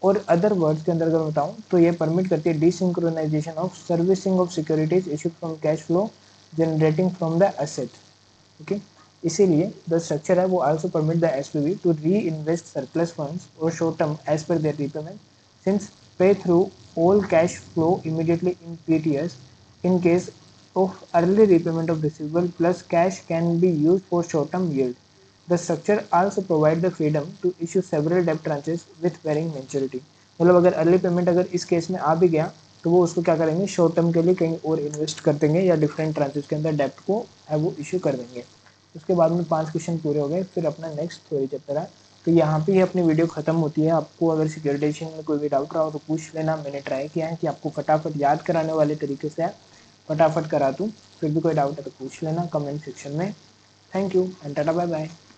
और अदर वर्ड्स के अंदर अगर बताऊं तो ये परमिट करती है desynchronization of servicing of securities issued from cash flow generating from the asset. Okay, इसीलिए द स्ट्रक्चर है वो also permit the SPV to reinvest surplus funds और short term as per their repayment since pay through all cash flow immediately in PTS. In case of early repayment of receivable plus cash can be used for short-term yield. The structure also provides the freedom to issue several debt tranches with varying maturity. मतलब अगर early payment अगर इस case में आ भी गया तो वो उसको क्या करेंगे, शॉर्ट टर्म के लिए कहीं और इन्वेस्ट कर देंगे या डिफरेंट ट्रांचेस के अंदर डेप्ट को है वो इशू कर देंगे। उसके बाद में 5 क्वेश्चन पूरे हो गए, फिर अपना नेक्स्ट थ्योरी चैप्टर है। तो यहाँ पे ही अपनी वीडियो खत्म होती है। आपको अगर सिक्योरिटाइजेशन में कोई भी डाउट रहा हो तो पूछ लेना। मैंने ट्राई किया है कि आपको फटाफट याद कराने वाले तरीके से फटाफट करा दूँ। फिर भी कोई डाउट है तो पूछ लेना कमेंट सेक्शन में। Thank you and tata bye bye.